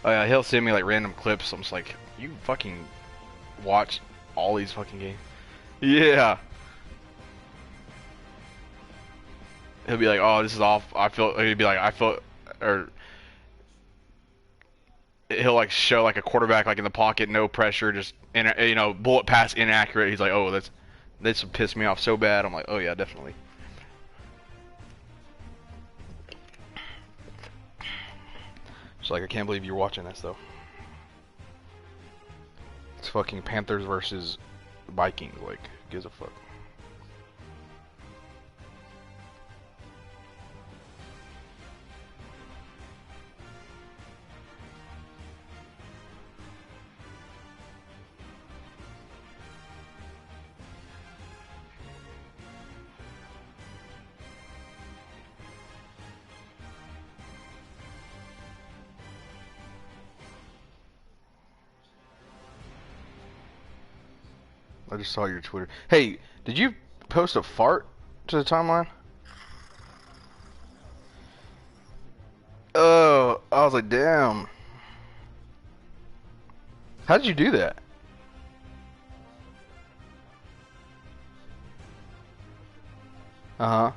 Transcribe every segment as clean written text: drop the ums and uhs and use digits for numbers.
He'll send me like random clips. I'm just like, you fucking watch all these fucking games. Yeah. He'll be like, oh, this is off. I feel. He'll be like, I feel, or he'll like show like a quarterback like in the pocket, no pressure, just bullet pass inaccurate. He's like, oh, this would piss me off so bad. I'm like, oh yeah, definitely. It's like I can't believe you're watching this though. It's fucking Panthers versus Vikings. Like, who gives a fuck? I just saw your Twitter. Hey, did you post a fart to the timeline? Oh, I was like, damn. How did you do that? Uh huh.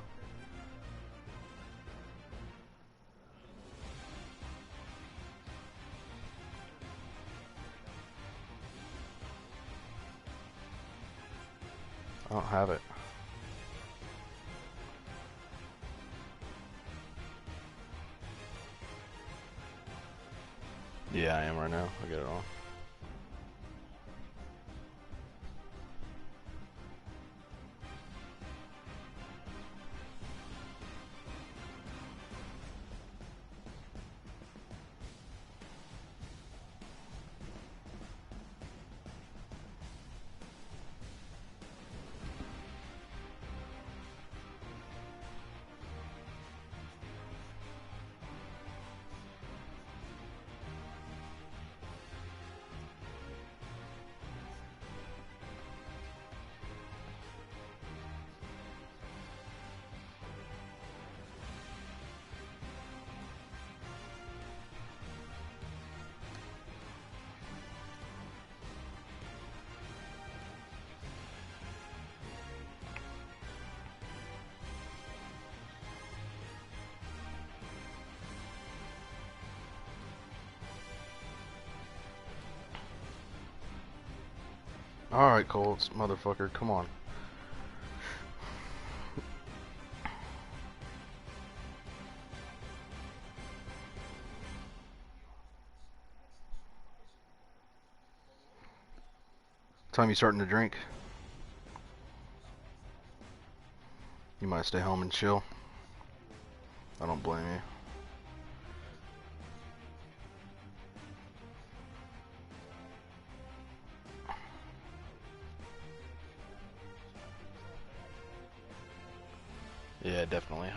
I don't have it. Yeah, I am right now. I get it all. Alright, Colts, motherfucker, come on. Time you starting to drink? You might stay home and chill. I don't blame you. Yeah, definitely.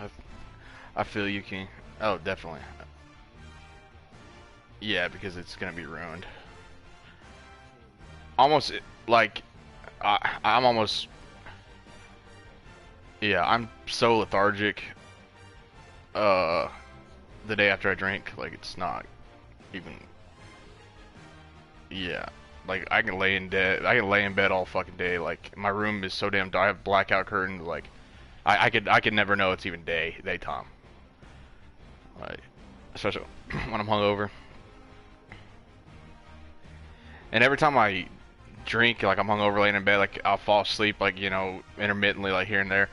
I feel you, King. Oh, definitely. Yeah, because it's gonna be ruined. Almost like I'm almost. Yeah, I'm so lethargic. Uh, the day after I drink, like it's not even. Yeah, like I can lay in dead. I can lay in bed all fucking day. Like my room is so damn dark. I have blackout curtains. Like I could never know it's even daytime. Like especially when I'm hungover. And every time I drink, like I'm hungover laying in bed, like I'll fall asleep, like intermittently, like here and there,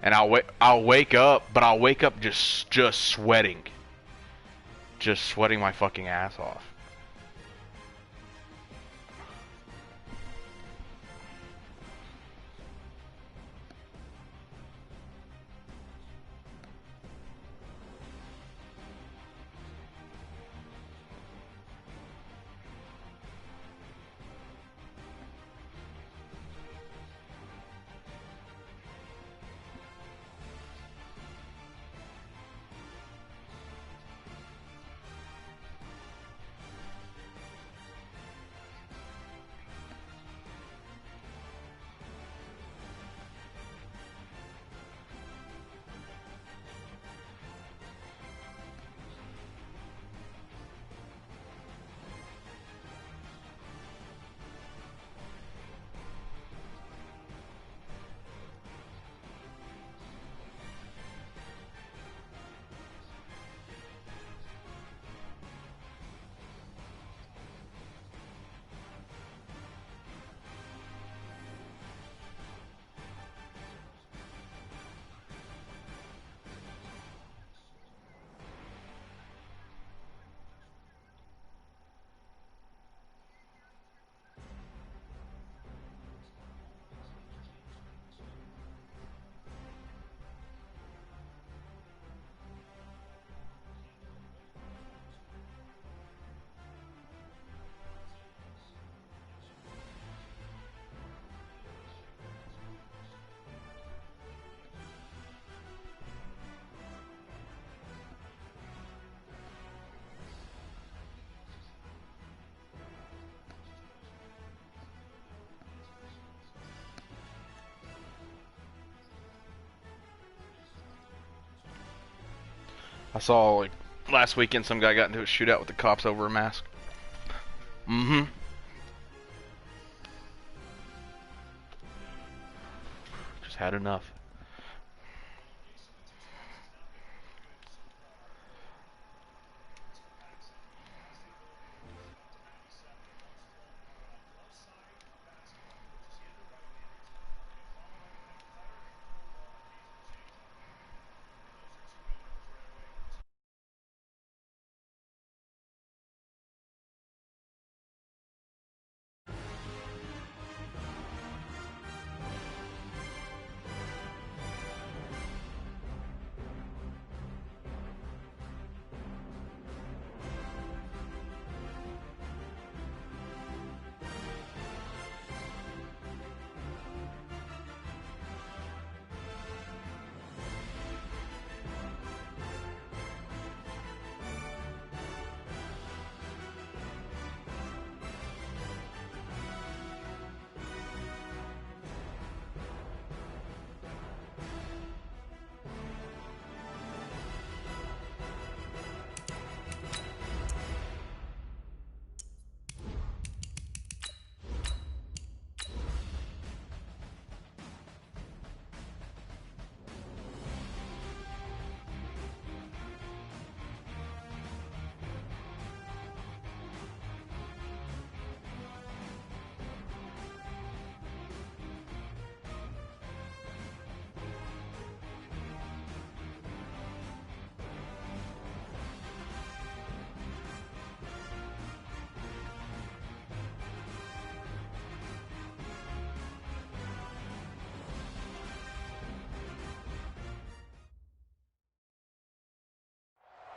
and I'll wake up, but I'll wake up just sweating my fucking ass off. I saw like last weekend some guy got into a shootout with the cops over a mask. Mm-hmm. Just had enough.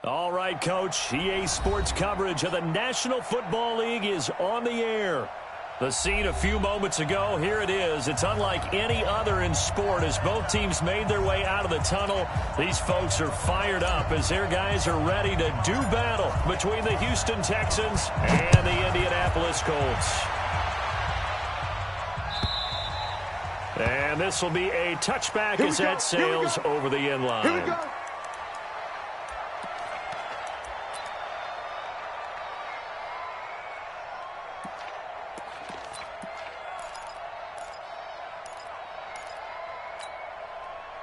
All right, Coach. EA Sports coverage of the National Football League is on the air. The scene a few moments ago, here it is. It's unlike any other in sport as both teams made their way out of the tunnel. These folks are fired up as their guys are ready to do battle between the Houston Texans and the Indianapolis Colts. And this will be a touchback as that sails over the end line. Here we go.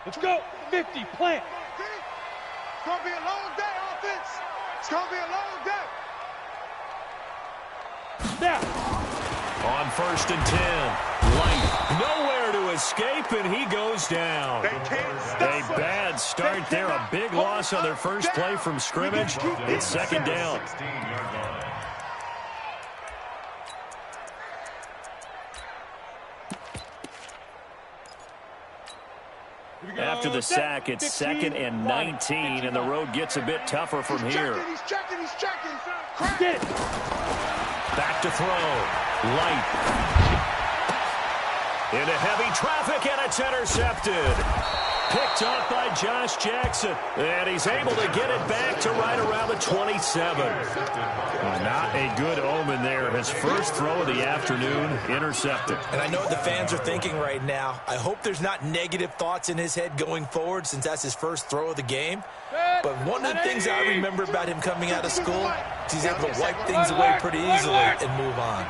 Let's go. 50, plant. It's going to be a long day, offense. It's going to be a long day. Snap. On 1st and 10. Light. Nowhere to escape, and he goes down. They can't stop A bad start there. A big loss on their first play from scrimmage. It's 2nd down. After the sack, it's 2nd and 19, and the road gets a bit tougher from here. He's checking. Back to throw. Light. Into heavy traffic, and it's intercepted. Picked up by Josh Jackson, and he's able to get it back to right around the 27. Not a good omen there. His first throw of the afternoon, intercepted. And I know what the fans are thinking right now. I hope there's not negative thoughts in his head going forward since that's his first throw of the game. But one of the things I remember about him coming out of school is he's able to wipe things away pretty easily and move on.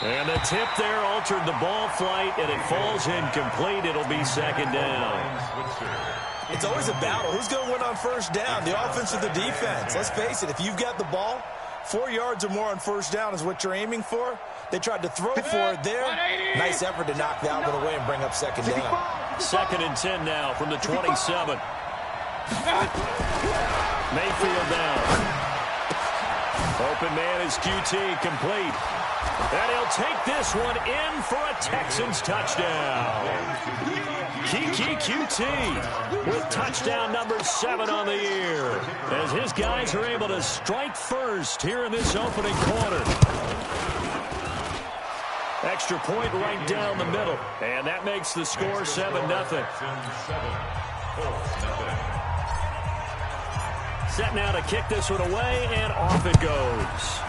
And the tip there altered the ball flight, and it falls incomplete. It'll be 2nd down. It's always a battle. Who's going to win on 1st down, the offense or the defense? Let's face it, if you've got the ball, 4 yards or more on 1st down is what you're aiming for. They tried to throw for it there. Nice effort to knock that one away and bring up 2nd down. 2nd and 10 now from the 27. Mayfield down. Open man is QT, complete. And he'll take this one in for a Texans touchdown. Kiki QT with touchdown number 7 on the year as his guys are able to strike first here in this opening quarter. Extra point right down the middle, and that makes the score 7-0. Set now to kick this one away, and off it goes.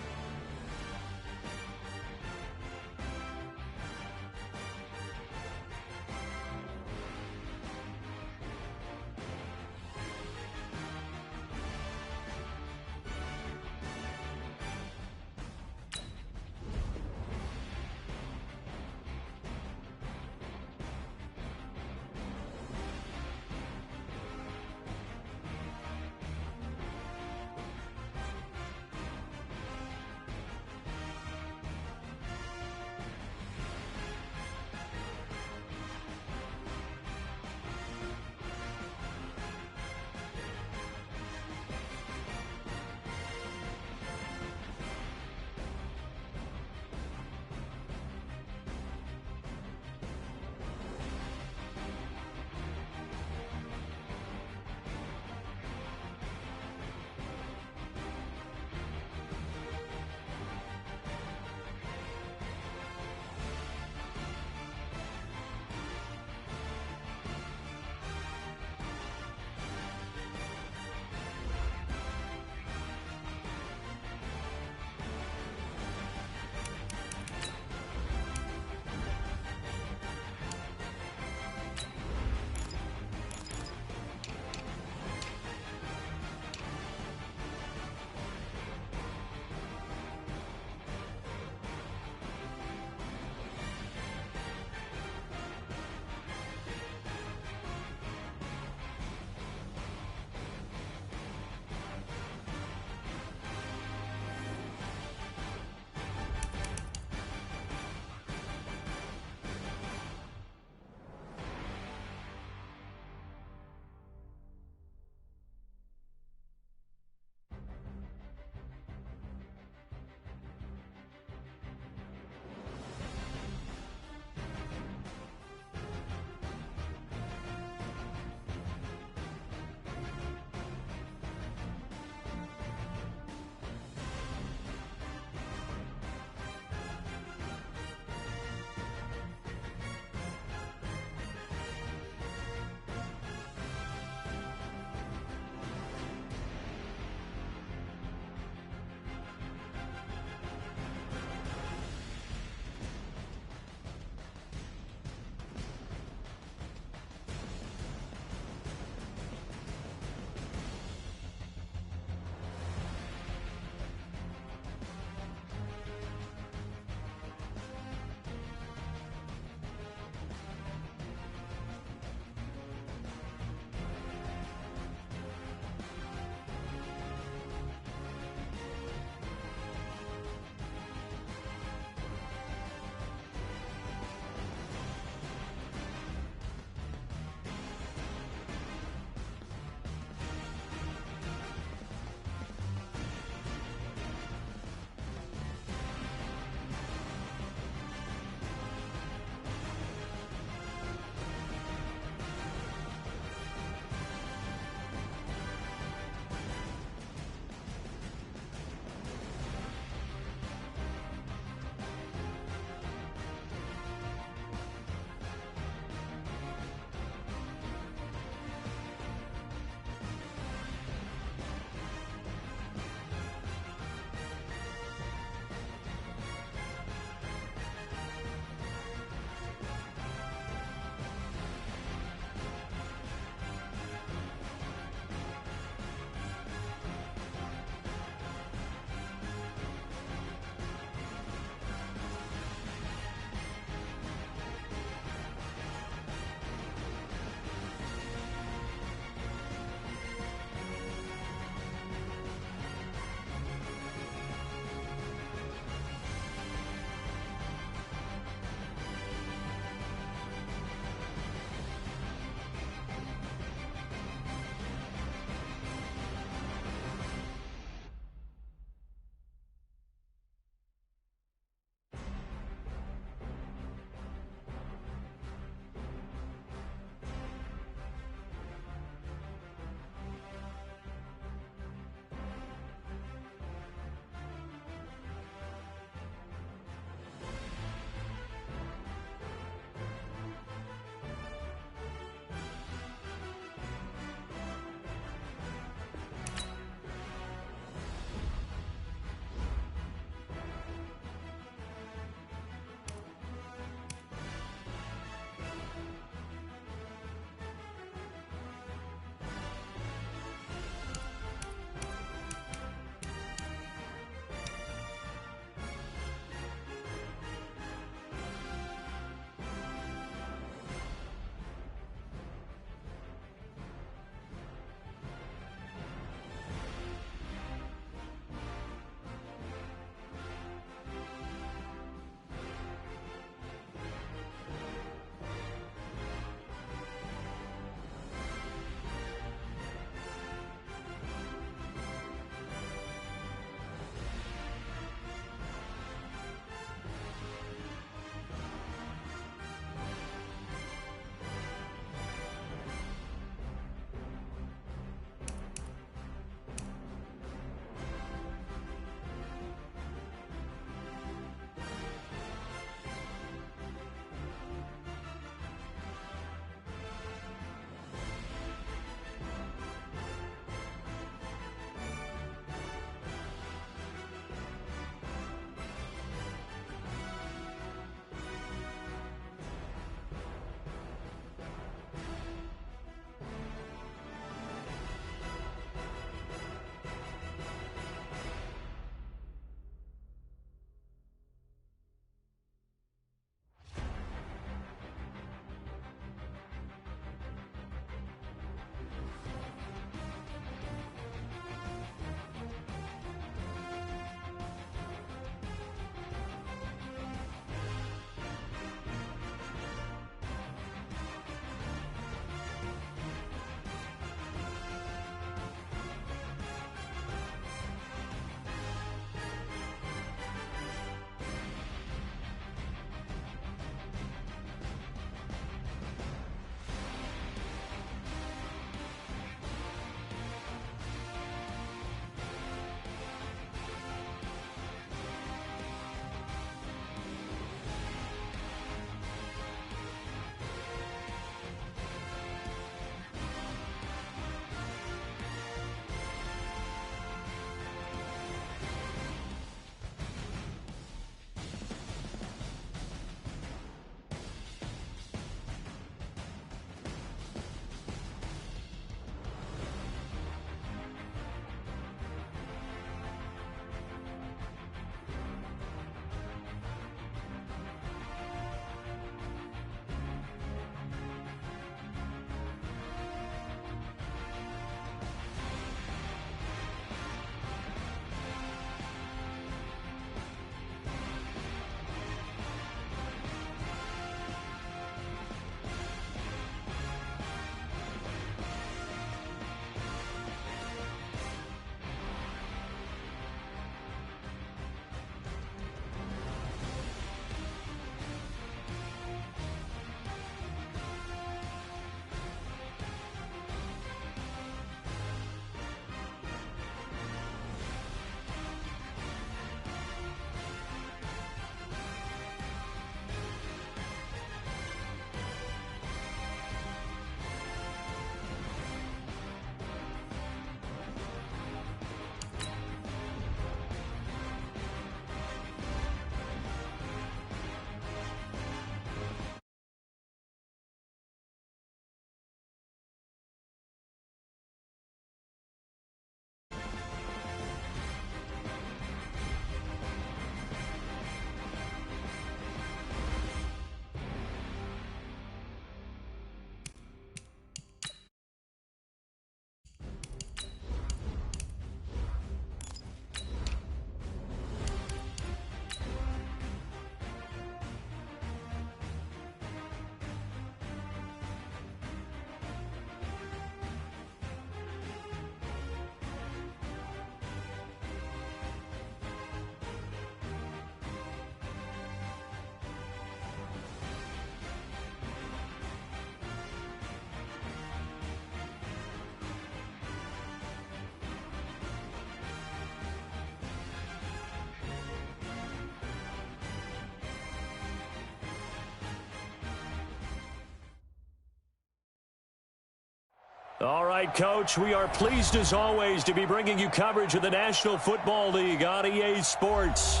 All right, Coach, we are pleased as always to be bringing you coverage of the National Football League on EA Sports.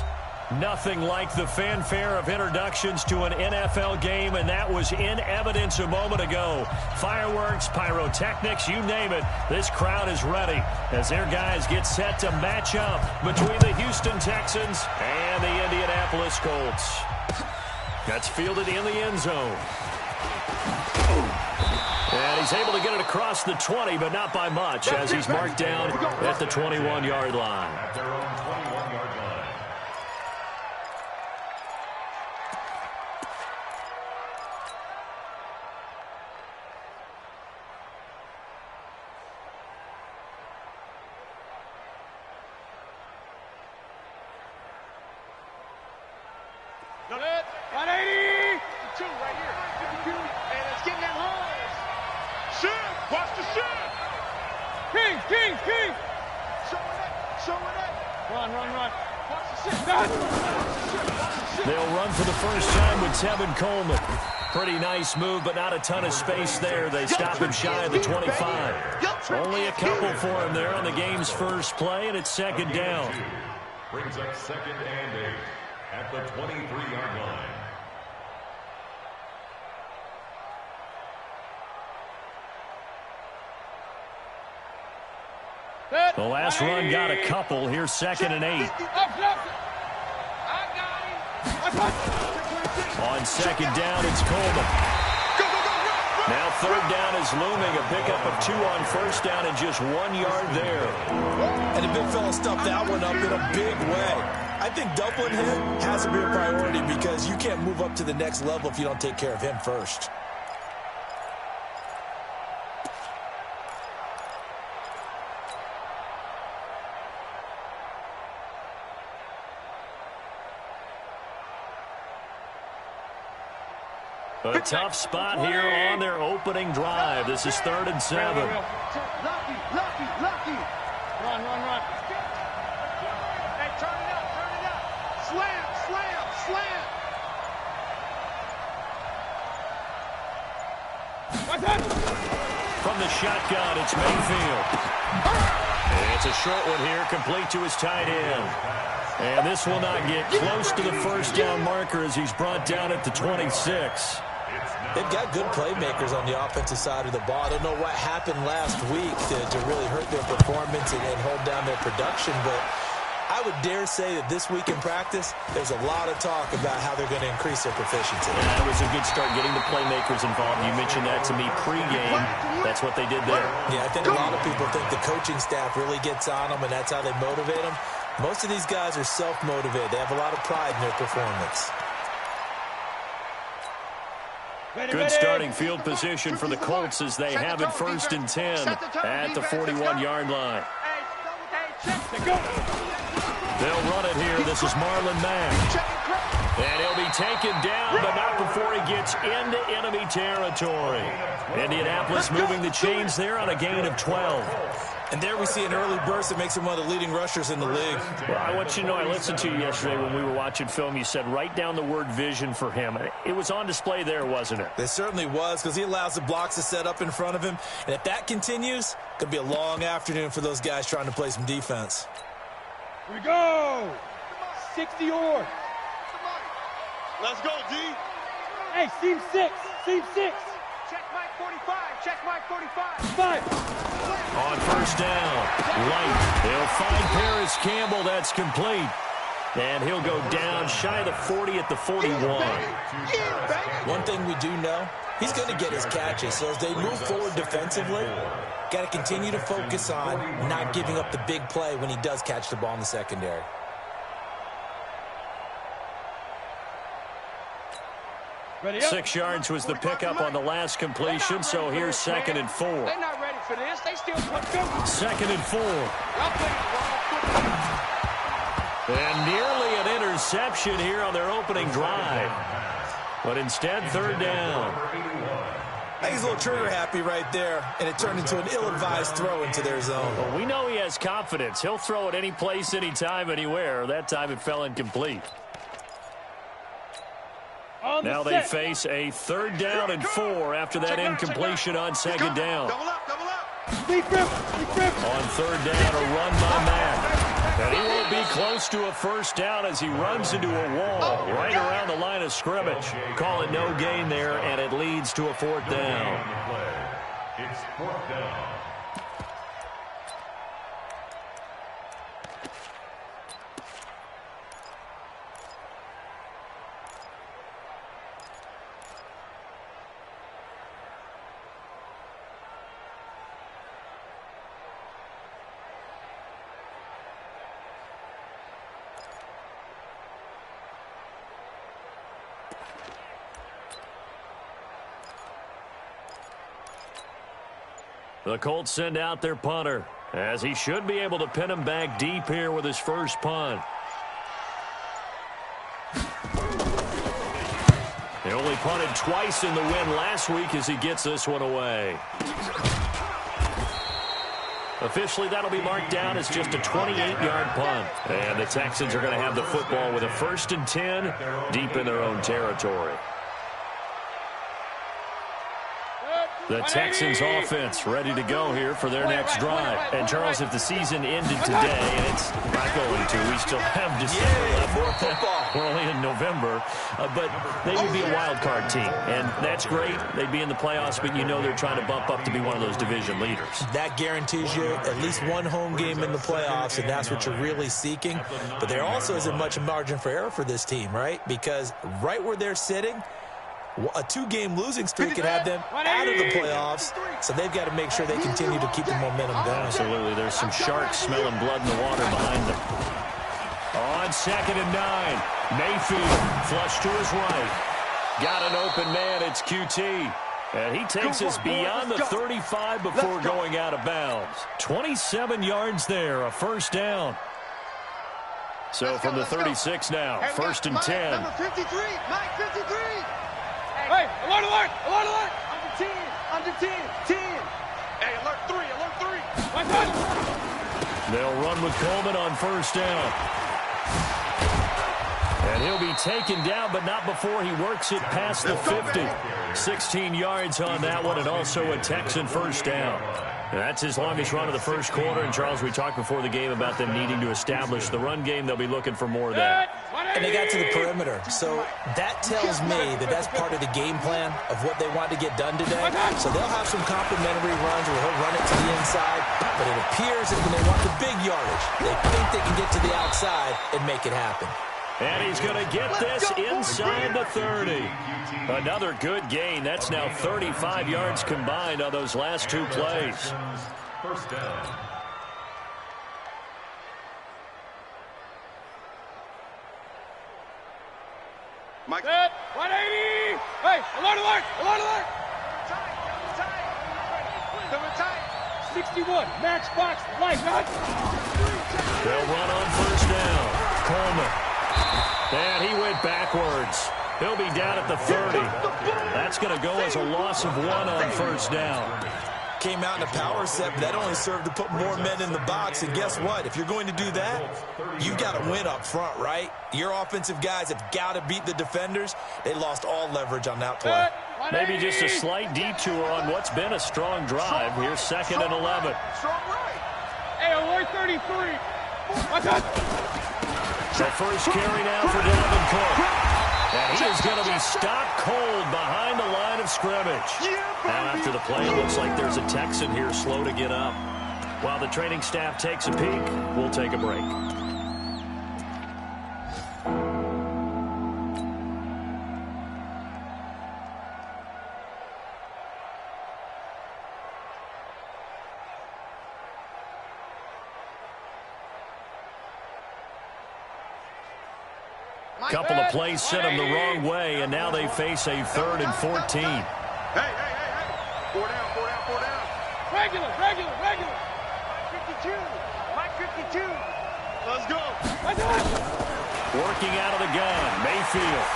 Nothing like the fanfare of introductions to an NFL game, and that was in evidence a moment ago. Fireworks, pyrotechnics, you name it. This crowd is ready as their guys get set to match up between the Houston Texans and the Indianapolis Colts. That's fielded in the end zone. And he's able to get it across the 20, but not by much, as he's marked down at the 21-yard line. At their own 21-yard line. Good. 180. 2 right here. 52. And it's getting them holes. Shit. Watch the shit. King. Show it. Run. Watch the shit. They'll run for the first time with Tevin Coleman. Pretty nice move, but not a ton of space there. They stop him shy of the 25. Only a couple for him there on the game's first play, and it's second down. Brings up 2nd and 8 at the 23-yard line. The last run got a couple. Here's 2nd and 8. On second down, it's Coleman. Now third down is looming. A pickup of 2 on first down and just 1 yard there. And the big fella stuffed that one up in a big way. I think doubling him has to be a priority because you can't move up to the next level if you don't take care of him first. A tough spot here on their opening drive. This is 3rd and 7. Lucky. Run. Hey, turn it up. Slam. From the shotgun, it's Mayfield. It's a short one here, complete to his tight end. And this will not get close to the first down marker as he's brought down at the 26. They've got good playmakers on the offensive side of the ball. I don't know what happened last week to really hurt their performance and hold down their production, but I would dare say that this week in practice, there's a lot of talk about how they're going to increase their proficiency. Yeah, it was a good start getting the playmakers involved. You mentioned that to me pregame. That's what they did there. Yeah, I think a lot of people think the coaching staff really gets on them, and that's how they motivate them. Most of these guys are self-motivated. They have a lot of pride in their performance. Good starting field position for the Colts as they have it 1st and 10 at the 41-yard line. They'll run it here. This is Marlon Mack. And he'll be taken down, but not before he gets into enemy territory. Indianapolis moving the chains there on a gain of 12. And there we see an early burst that makes him one of the leading rushers in the league. Well, I want you to know, I listened to you yesterday when we were watching film. You said write down the word vision for him. It was on display there, wasn't it? It certainly was, because he allows the blocks to set up in front of him. And if that continues, it could be a long afternoon for those guys trying to play some defense. Here we go. 60 or. Let's go, D. Hey, seam 6. Check Mike 45. Check Mike 45. 5. On first down, Light. They'll find Paris Campbell. That's complete. And he'll go down shy of the 40 at the 41. One thing we do know, he's going to get his catches. So as they move forward defensively, got to continue to focus on not giving up the big play when he does catch the ball in the secondary. Ready 6 yards was the pickup on the last completion, so here's 2nd and 4. They're not ready for this. They still go. 2nd and 4. And nearly an interception here on their opening drive. But instead, 3rd down. I think he's a little trigger happy right there, and it turned into an ill-advised throw into their zone. Well, we know he has confidence. He'll throw it any place, anytime, anywhere. That time it fell incomplete. Now they face a 3rd down and 4 after that incompletion on 2nd down. Double up. On third down, a run by Mack. And he won't be close to a first down as he runs into a wall right around the line of scrimmage. Call it no gain there, and it leads to a fourth down. It's fourth down. The Colts send out their punter, as he should be able to pin him back deep here with his first punt. He only punted twice in the win last week as he gets this one away. Officially, that'll be marked down as just a 28-yard punt. And the Texans are going to have the football with a 1st and 10 deep in their own territory. The Texans offense ready to go here for their next drive. And Charles, if the season ended today, and it's not going to, we still have December left. We're only in November. But they would be a wild card team. And that's great. They'd be in the playoffs, but you know they're trying to bump up to be one of those division leaders. That guarantees you at least one home game in the playoffs, and that's what you're really seeking. But there also isn't much margin for error for this team, right? Because right where they're sitting, a 2-game losing streak could have them out of the playoffs, so they've got to make sure they continue to keep the momentum going. Absolutely. There's some sharks smelling blood in the water behind them. On 2nd and 9, Mayfield flush to his right. Got an open man. It's QT. And he takes us beyond the 35 before going out of bounds. 27 yards there, a first down. So from the 36 now, 1st and 10. Number 53, Mike 53. Hey, alert, alert, alert, alert. Under 10, 10. Hey, alert 3, alert 3. They'll run with Coleman on first down. And he'll be taken down, but not before he works it past the 50. 16 yards on that one, and also a Texan first down. And that's his longest run of the first quarter. And, Charles, we talked before the game about them needing to establish the run game. They'll be looking for more of that. And they got to the perimeter. So that tells me that that's part of the game plan of what they want to get done today. So they'll have some complimentary runs where he'll run it to the inside. But it appears that when they want the big yardage, they think they can get to the outside and make it happen. And he's going to get this inside the 30. Another good gain. That's now 35 yards combined on those last 2 plays. First down. Mike. 180. Hey, alert, alert, alert, alert. Double tight. 61. Max box. Light, right. They'll run on first down. Coleman. And he went backwards. He'll be down at the 30. That's going to go as a loss of 1 on first down. Came out in a power set, but that only served to put more men in the box. And guess what? If you're going to do that, you've got to win up front, right? Your offensive guys have got to beat the defenders. They lost all leverage on that play. Maybe just a slight detour on what's been a strong drive. Here's 2nd and 11. Strong right. Hey, alert 33. Watch out. The first carry now for Dalvin Cook. And he is going to be stopped cold behind the line of scrimmage. Now after the play, it looks like there's a Texan here slow to get up. While the training staff takes a peek, we'll take a break. Couple of plays sent them the wrong way, and now they face a 3rd and 14. Hey. 4 down, 4 down, 4 down. Regular. 52. Mike 52. Let's go. Working out of the gun, Mayfield.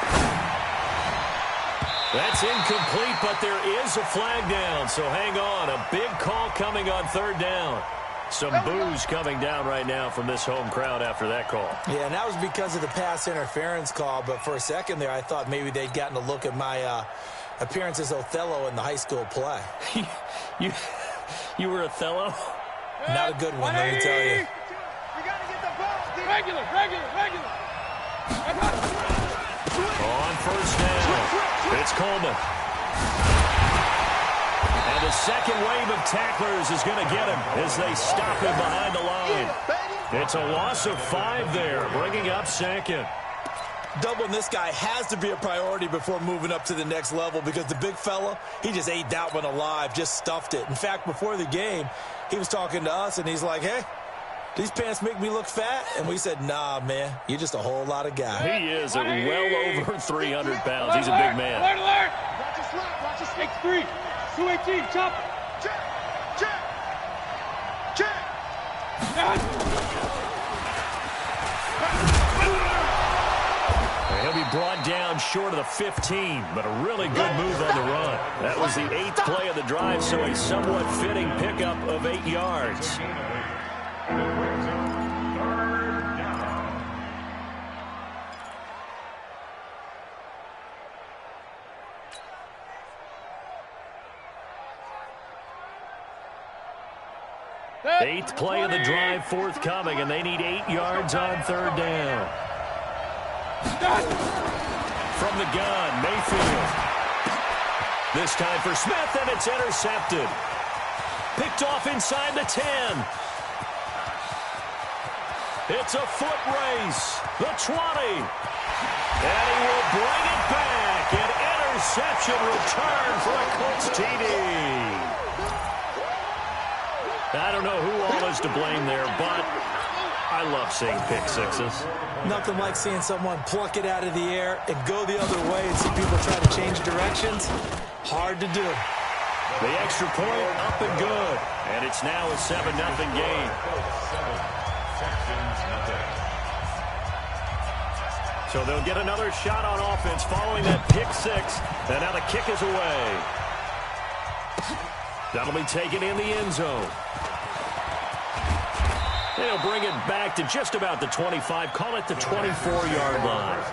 That's incomplete, but there is a flag down, so hang on. A big call coming on 3rd down. Some boos coming down right now from this home crowd after that call. Yeah, and that was because of the pass interference call, but for a second there I thought maybe they'd gotten a look at my appearance as Othello in the high school play. You were Othello? Not a good one, let me tell you. You got to get the ball. Regular. On first down, it's Coleman. And the second wave of tacklers is going to get him as they stop him behind the line. It's a loss of 5 there, bringing up second. Doubling this guy has to be a priority before moving up to the next level because the big fella, he just ate that one alive, just stuffed it. In fact, before the game, he was talking to us, and he's like, hey, these pants make me look fat? And we said, nah, man, you're just a whole lot of guy. He is at well over 300 pounds. He's a big man. Alert. Watch your slap. Watch your stick. 3. 218. Chop. Check. He'll be brought down short of the 15, but a really good move on the run. That was the 8th play of the drive, so a somewhat fitting pickup of 8 yards. Eighth play of the drive forthcoming, and they need 8 yards on third down. From the gun, Mayfield. This time for Smith, and it's intercepted. Picked off inside the 10. It's a foot race. The 20. And he will bring it back. An interception return for a Colts TD. I don't know who all is to blame there, but I love seeing pick sixes. Nothing like seeing someone pluck it out of the air and go the other way and see people try to change directions. Hard to do. The extra point up and good. And it's now a 7-0 game. So they'll get another shot on offense following that pick six. And now the kick is away. That'll be taken in the end zone. They'll bring it back to just about the 25. Call it the 24-yard line.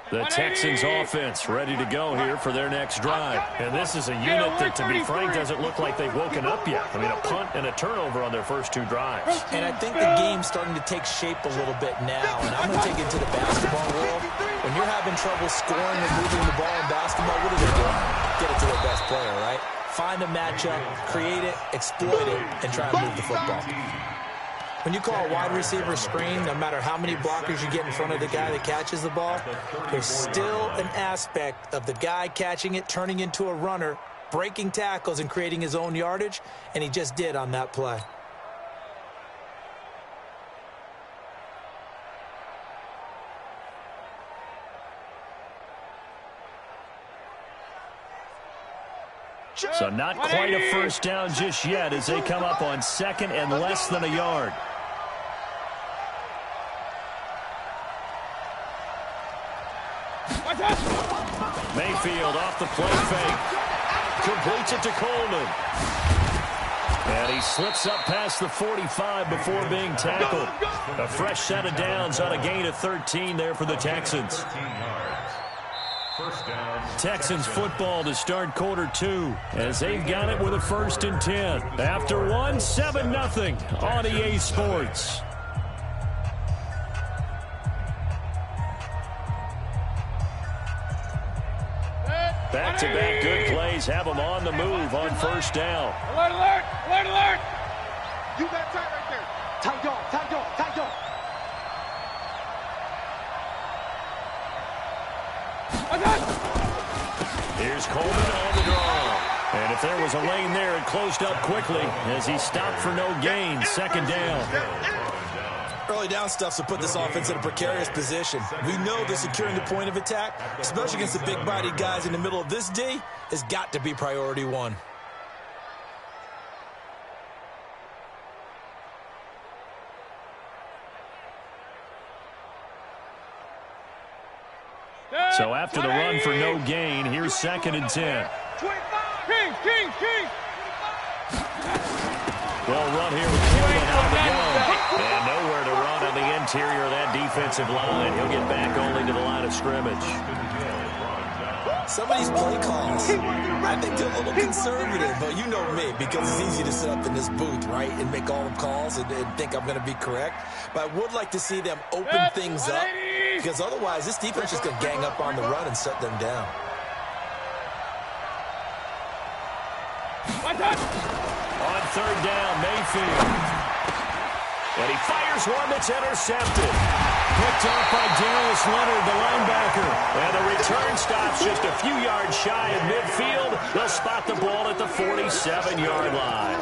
The Texans offense ready to go here for their next drive. And this is a unit that, to be frank, doesn't look like they've woken up yet. I mean, a punt and a turnover on their first 2 drives. And I think the game's starting to take shape a little bit now. And I'm going to take it to the basketball world. When you're having trouble scoring and moving the ball in basketball, what do they do? Get it to their best player, right? Find a matchup, create it, exploit it, and try and move the football. When you call a wide receiver screen, no matter how many blockers you get in front of the guy that catches the ball, there's still an aspect of the guy catching it, turning into a runner, breaking tackles, and creating his own yardage, and he just did on that play. So not quite a first down just yet as they come up on second and less than a yard. Mayfield off the play fake. Completes it to Coleman. And he slips up past the 45 before being tackled. A fresh set of downs on a gain of 13 there for the Texans. Texans football to start quarter 2 as they've got it with a 1st and 10. After 1, 7-0 on EA Sports. Back-to-back good plays have them on the move on first down. Alert, alert, alert, alert. You got tight right there. Tight dog, tight dog, tight dog. Here's Coleman on the draw. And if there was a lane there, it closed up quickly as he stopped for no gain. 2nd down. Early down stuff to put this offense in a precarious position. We know that securing the point of attack, especially against the big-bodied guys in the middle of this D, has got to be priority 1. So after the run for no gain, here's 2nd and 10. King, king, king. Well, run here with Killian on the go. And nowhere to run on the interior of that defensive line. He'll get back only to the line of scrimmage. Some of these play calls, I think they're a little conservative, but you know me, because it's easy to sit up in this booth, right, and make all the calls and think I'm going to be correct. But I would like to see them open things up, because otherwise this defense is going to gang up on the run and shut them down. On third down, Mayfield. And he fires one that's intercepted. Picked off by Darius Leonard, the linebacker. And the return stops just a few yards shy of midfield. They'll spot the ball at the 47-yard line.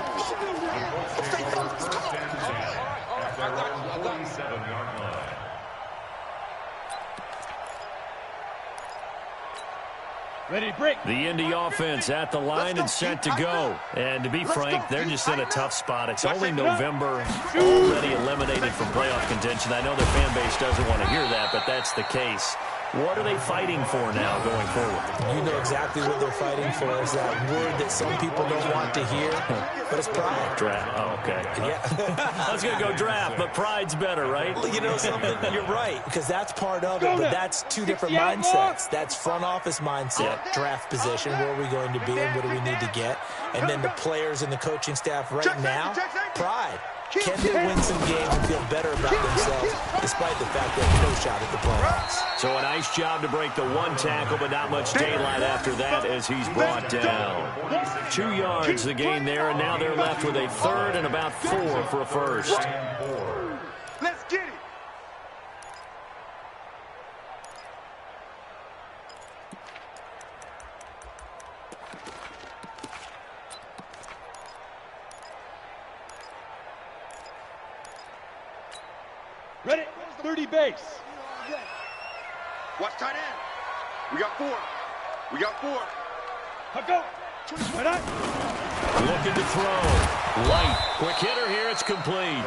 Ready, break. The Indy offense at the line and set to go. And to be frank, they're just in a tough spot. It's only November, already eliminated from playoff contention. I know their fan base doesn't want to hear that, but that's the case. What are they fighting for now going forward? You know exactly what they're fighting for. Is that word that some people don't want to hear, but it's pride. Draft. Oh, okay. Yeah. I was going to go draft, but pride's better, right? Well, you know something? You're right, because that's part of it, but that's two different mindsets. That's front office mindset, draft position, where are we going to be and what do we need to get? And then the players and the coaching staff right now, pride. Can they win some games and feel better about themselves despite the fact they have no shot at the playoffs? So a nice job to break the one tackle, but not much daylight after that as he's brought down. 2 yards the gain there, and now they're left with a third and about 4 for a first. Let's get it. Ready? 30 base. Watch tight end. We got 4. We got 4. I'll go. Looking to throw. Light. Quick hitter here. It's complete.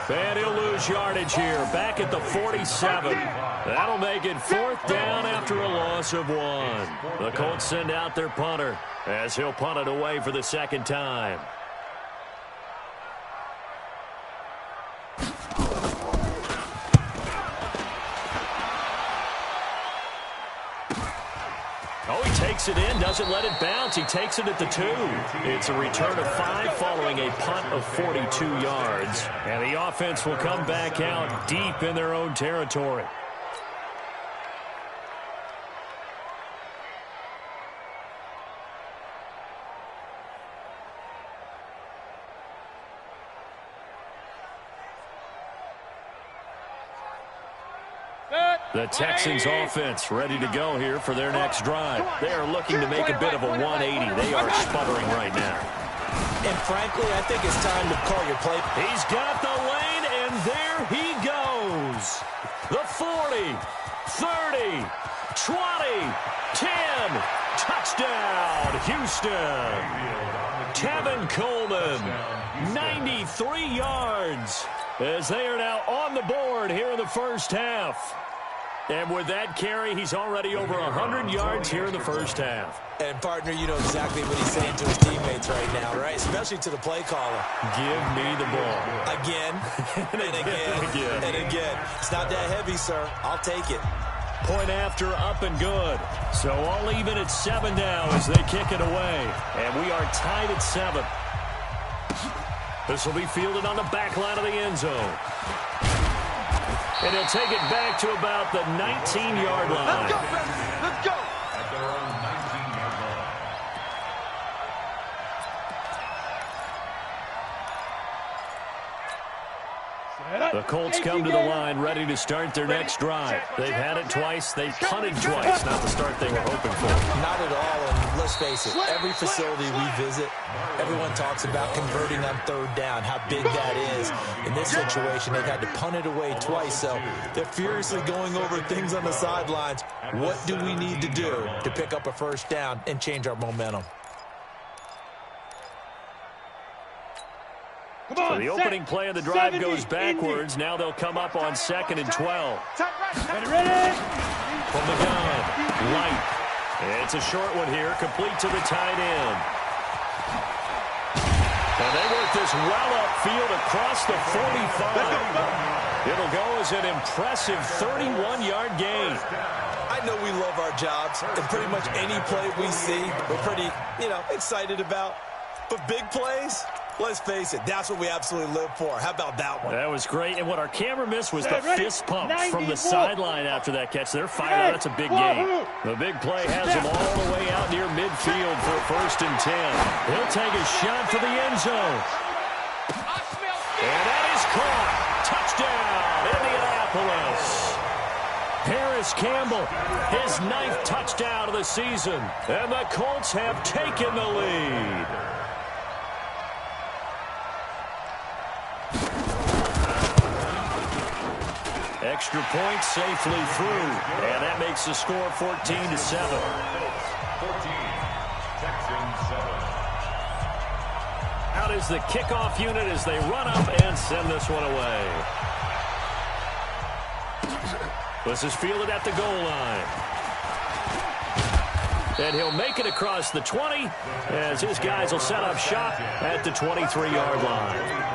And he'll lose yardage here. Back at the 47. That'll make it 4th down after a loss of 1. The Colts send out their punter as he'll punt it away for the second time. Oh, he takes it in, doesn't let it bounce. He takes it at the 2. It's a return of 5 following a punt of 42 yards. And the offense will come back out deep in their own territory. The Texans offense ready to go here for their next drive. They are looking to make a bit of a 180. They are sputtering right now. And frankly, I think it's time to call your play. He's got the lane, and there he goes. The 40, 30, 20, 10. Touchdown, Houston. Tevin Coleman, 93 yards, as they are now on the board here in the first half. And with that carry, he's already over 100 yards here in the first half. And, partner, you know exactly what he's saying to his teammates right now, right? Especially to the play caller. Give me the ball. Again, and again, and again. It's not that heavy, sir. I'll take it. Point after, up and good. So all even at 7 now as they kick it away. And we are tied at 7. This will be fielded on the back line of the end zone. And he'll take it back to about the 19-yard line. Let's go, President. Let's go. At their own 19-yard line. The Colts come to the line ready to start their next drive. They've had it twice. They've punted twice. Not the start they were hoping for. Not at all, and let's face it, every facility we visit, everyone talks about converting on third down, how big that is. In this situation, they've had to punt it away twice, so they're furiously going over things on the sidelines. What do we need to do to pick up a first down and change our momentum? So the opening play of the drive goes backwards. Now they'll come up on 2nd and 12. Ready? From the gun, Light It's a short one here, complete to the tight end. And they work this well upfield across the 45. It'll go as an impressive 31-yard gain. I know we love our jobs, and pretty much any play we see, we're pretty, excited about. But big plays, let's face it, that's what we absolutely live for. How about that one? That was great, and what our camera missed was the fist pump from the sideline after that catch. They're fired out. That's a big gain. The big play has him all the way out near midfield for a 1st and 10. He'll take a shot for the end zone. And that is caught. Touchdown, Indianapolis. Harris Campbell, his 9th touchdown of the season. And the Colts have taken the lead. Extra point safely through. And that makes the score 14-7. 14, Texans 7. Out is the kickoff unit as they run up and send this one away. This is fielded at the goal line. And he'll make it across the 20 as his guys will set up shop at the 23-yard line.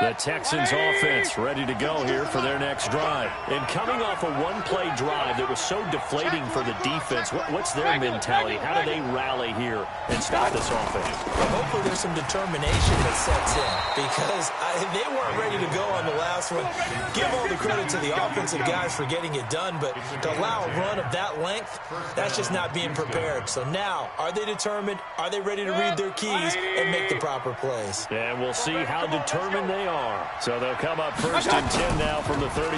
The Texans offense ready to go here for their next drive. And coming off a one-play drive that was so deflating for the defense, what's their mentality? How do they rally here and stop this offense? Well, hopefully there's some determination that sets in because they weren't ready to go on the last one. Give all the credit to the offensive guys for getting it done, but to allow a run of that length, that's just not being prepared. So now, are they determined? Are they ready to read their keys and make the proper plays? And we'll see how determined they are. So they'll come up 1st and 10 now from the 33.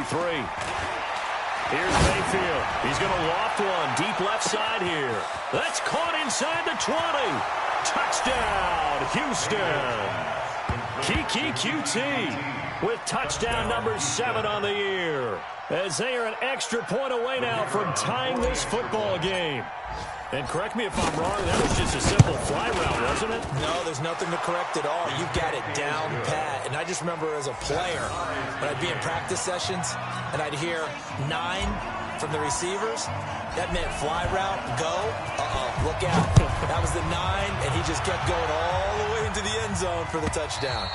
Here's Mayfield. He's going to loft one deep left side here. That's caught inside the 20. Touchdown, Houston. Kiki QT with touchdown number 7 on the year. As they are an extra point away now from tying this football game. And correct me if I'm wrong, that was just a simple fly route, wasn't it? No, there's nothing to correct at all. You've got it down pat. And I just remember as a player, when I'd be in practice sessions, and I'd hear 9 from the receivers, that meant fly route, go, look out. That was the 9, and he just kept going all the way into the end zone for the touchdown.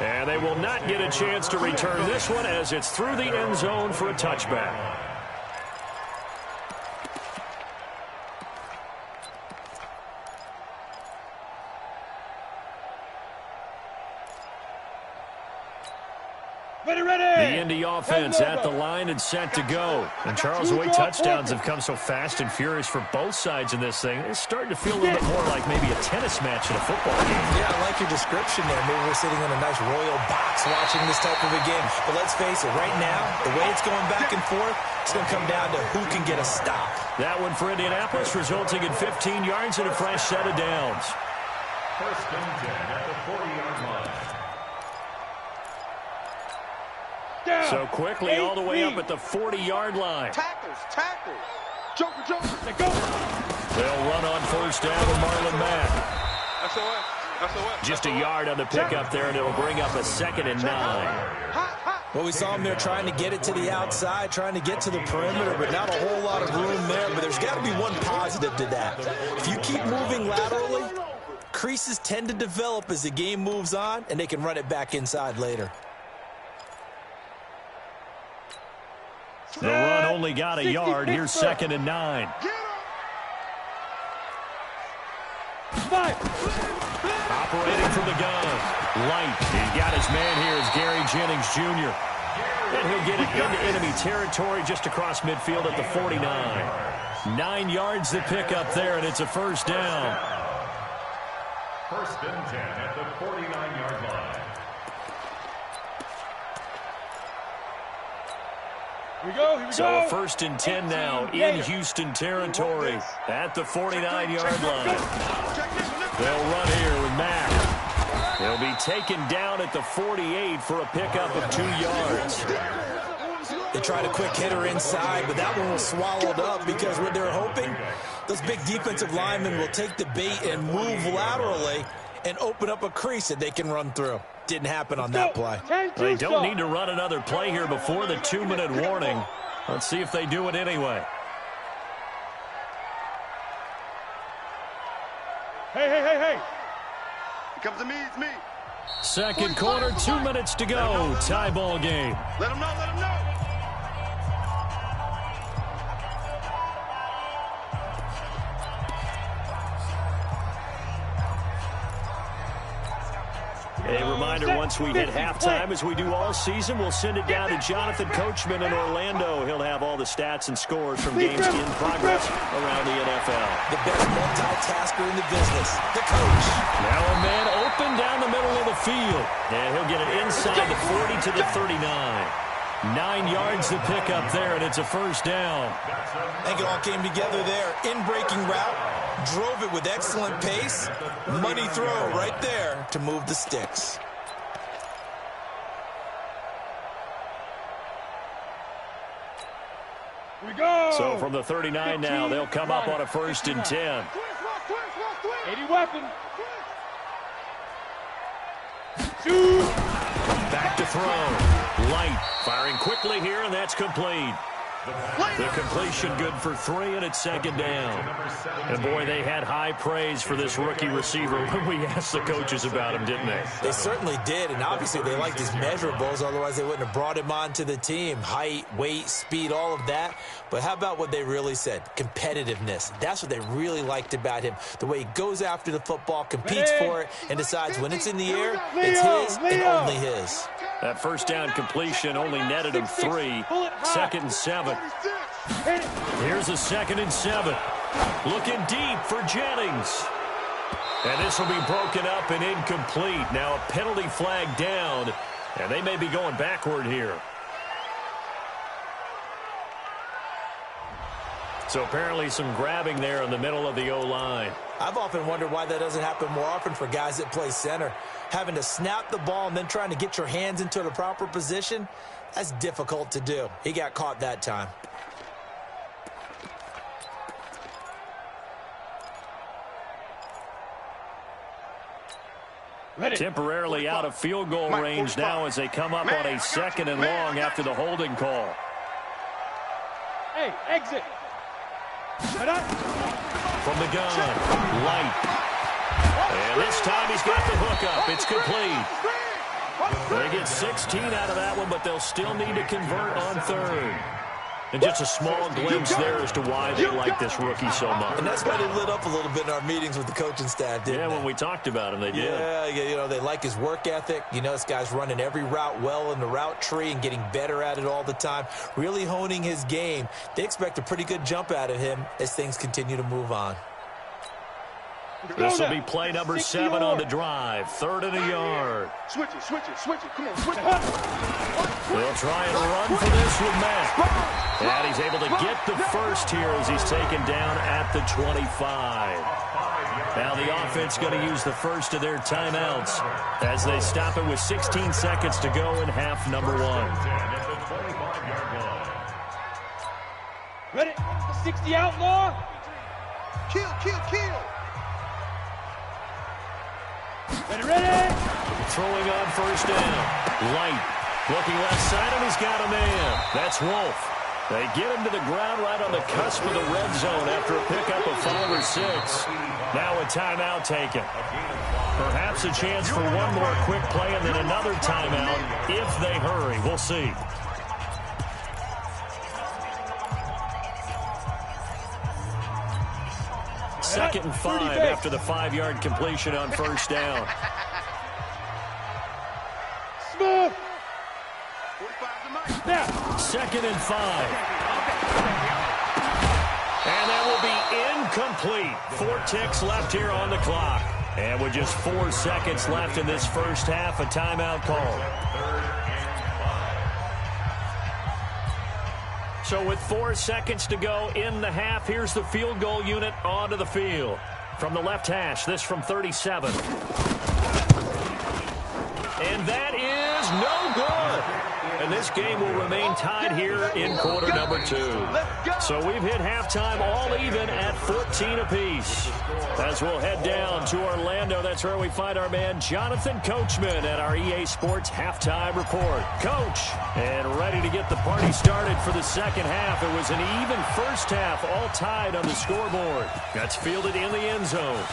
And they will not get a chance to return this one as it's through the end zone for a touchback. The Indy offense at the line and set to go. And Charles, the way touchdowns have come so fast and furious for both sides in this thing, it's starting to feel a little bit more like maybe a tennis match in a football game. Yeah, I like your description there. Maybe we're sitting in a nice royal box watching this type of a game. But let's face it, right now, the way it's going back and forth, it's going to come down to who can get a stop. That one for Indianapolis resulting in 15 yards and a fresh set of downs. 1st and 10 at the 40-yard line. So quickly all the way up at the 40-yard line. Tackles. Joker. They go. They'll run on 1st down with Marlon Mack. That's the way. Just a yard on the pickup there, and it'll bring up a 2nd and 9. Well, we saw him there trying to get it to the outside, trying to get to the perimeter, but not a whole lot of room there. But there's got to be one positive to that. If you keep moving laterally, creases tend to develop as the game moves on, and they can run it back inside later. The run only got a yard. Here's 2nd and 9. Operating from the gun. Light. He's got his man here as Gary Jennings Jr. And he'll get it into enemy territory just across midfield at the 49. 9 yards to pick up there, and it's a 1st down. 1st and 10 at the 49-yard line. Here we go. So a 1st and 10 now in Houston territory at the 49-yard line. They'll run here with Mack. He'll be taken down at the 48 for a pickup of 2 yards. They tried a quick hitter inside, but that one was swallowed up because what they're hoping, those big defensive linemen will take the bait and move laterally and open up a crease that they can run through. Didn't happen on that play. They don't need to run another play here before the 2-minute warning. Let's see if they do it anyway. Hey. It comes to me, it's me. Second quarter, 2 minutes to go. Tie ball game. Let him know. A reminder, once we hit halftime, as we do all season, we'll send it down to Jonathan Coachman in Orlando. He'll have all the stats and scores from games in progress around the NFL. The best multitasker in the business, the coach. Now a man open down the middle of the field. And he'll get it inside the 40 to the 39. 9 yards to pick up there, and it's a first down. I think it all came together there. In-breaking route. Drove it with excellent pace. Money throw right there to move the sticks. We go. So from the 39 now, they'll come up on a 1st and 10. 80 weapon. Shoot. Back to throw. Light firing quickly here, and that's complete. The completion good for 3, and it's 2nd down. And boy, they had high praise for this rookie receiver when we asked the coaches about him, didn't they? They certainly did, and obviously they liked his measurables, otherwise they wouldn't have brought him onto the team. Height, weight, speed, all of that. But how about what they really said? Competitiveness. That's what they really liked about him. The way he goes after the football, competes for it, and decides when it's in the air, it's his and only his. That first down completion only netted him 3. 2nd and 7. Here's a 2nd and 7. Looking deep for Jennings. And this will be broken up and incomplete. Now a penalty flag down, and they may be going backward here. So apparently some grabbing there in the middle of the O-line. I've often wondered why that doesn't happen more often for guys that play center. Having to snap the ball and then trying to get your hands into the proper position, that's difficult to do. He got caught that time. Temporarily out of field goal range now as they come up on a 2nd and long after the holding call. Hey, exit. From the gun, Light. And this time he's got the hook up. It's complete. They get 16 out of that one, but they'll still need to convert on 3rd. And just a small glimpse there as to why they like this rookie so much. And that's why they lit up a little bit in our meetings with the coaching staff, didn't they? Yeah, when we talked about him, they did. Yeah, you know, they like his work ethic. You know, this guy's running every route well in the route tree and getting better at it all the time, really honing his game. They expect a pretty good jump out of him as things continue to move on. This will be play number 7 on the drive. 3rd and a yard. Switch it. Come on, switch it. They'll try and run for this with Matt. And he's able to get the first here as he's taken down at the 25. Now the offense going to use the first of their timeouts as they stop it with 16 seconds to go in half number 1. Ready? 60 outlaw. Kill. Ready? Throwing on 1st down. Light. Looking left side, and he's got a man. That's Wolf. They get him to the ground right on the cusp of the red zone after a pickup of 5 or 6. Now a timeout taken. Perhaps a chance for one more quick play and then another timeout if they hurry. We'll see. Second and 5 after the 5-yard completion on 1st down. Smooth. 2nd and 5. And that will be incomplete. 4 ticks left here on the clock. And with just 4 seconds left in this first half, a timeout call. So with 4 seconds to go in the half, here's the field goal unit onto the field. From the left hash, this from 37. And that is no good. And this game will remain tied here in quarter number 2. So we've hit halftime all even at 14 apiece. As we'll head down to Orlando, that's where we find our man Jonathan Coachman at our EA Sports halftime report. Coach, and ready to get the party started for the second half. It was an even first half, all tied on the scoreboard. That's fielded in the end zone.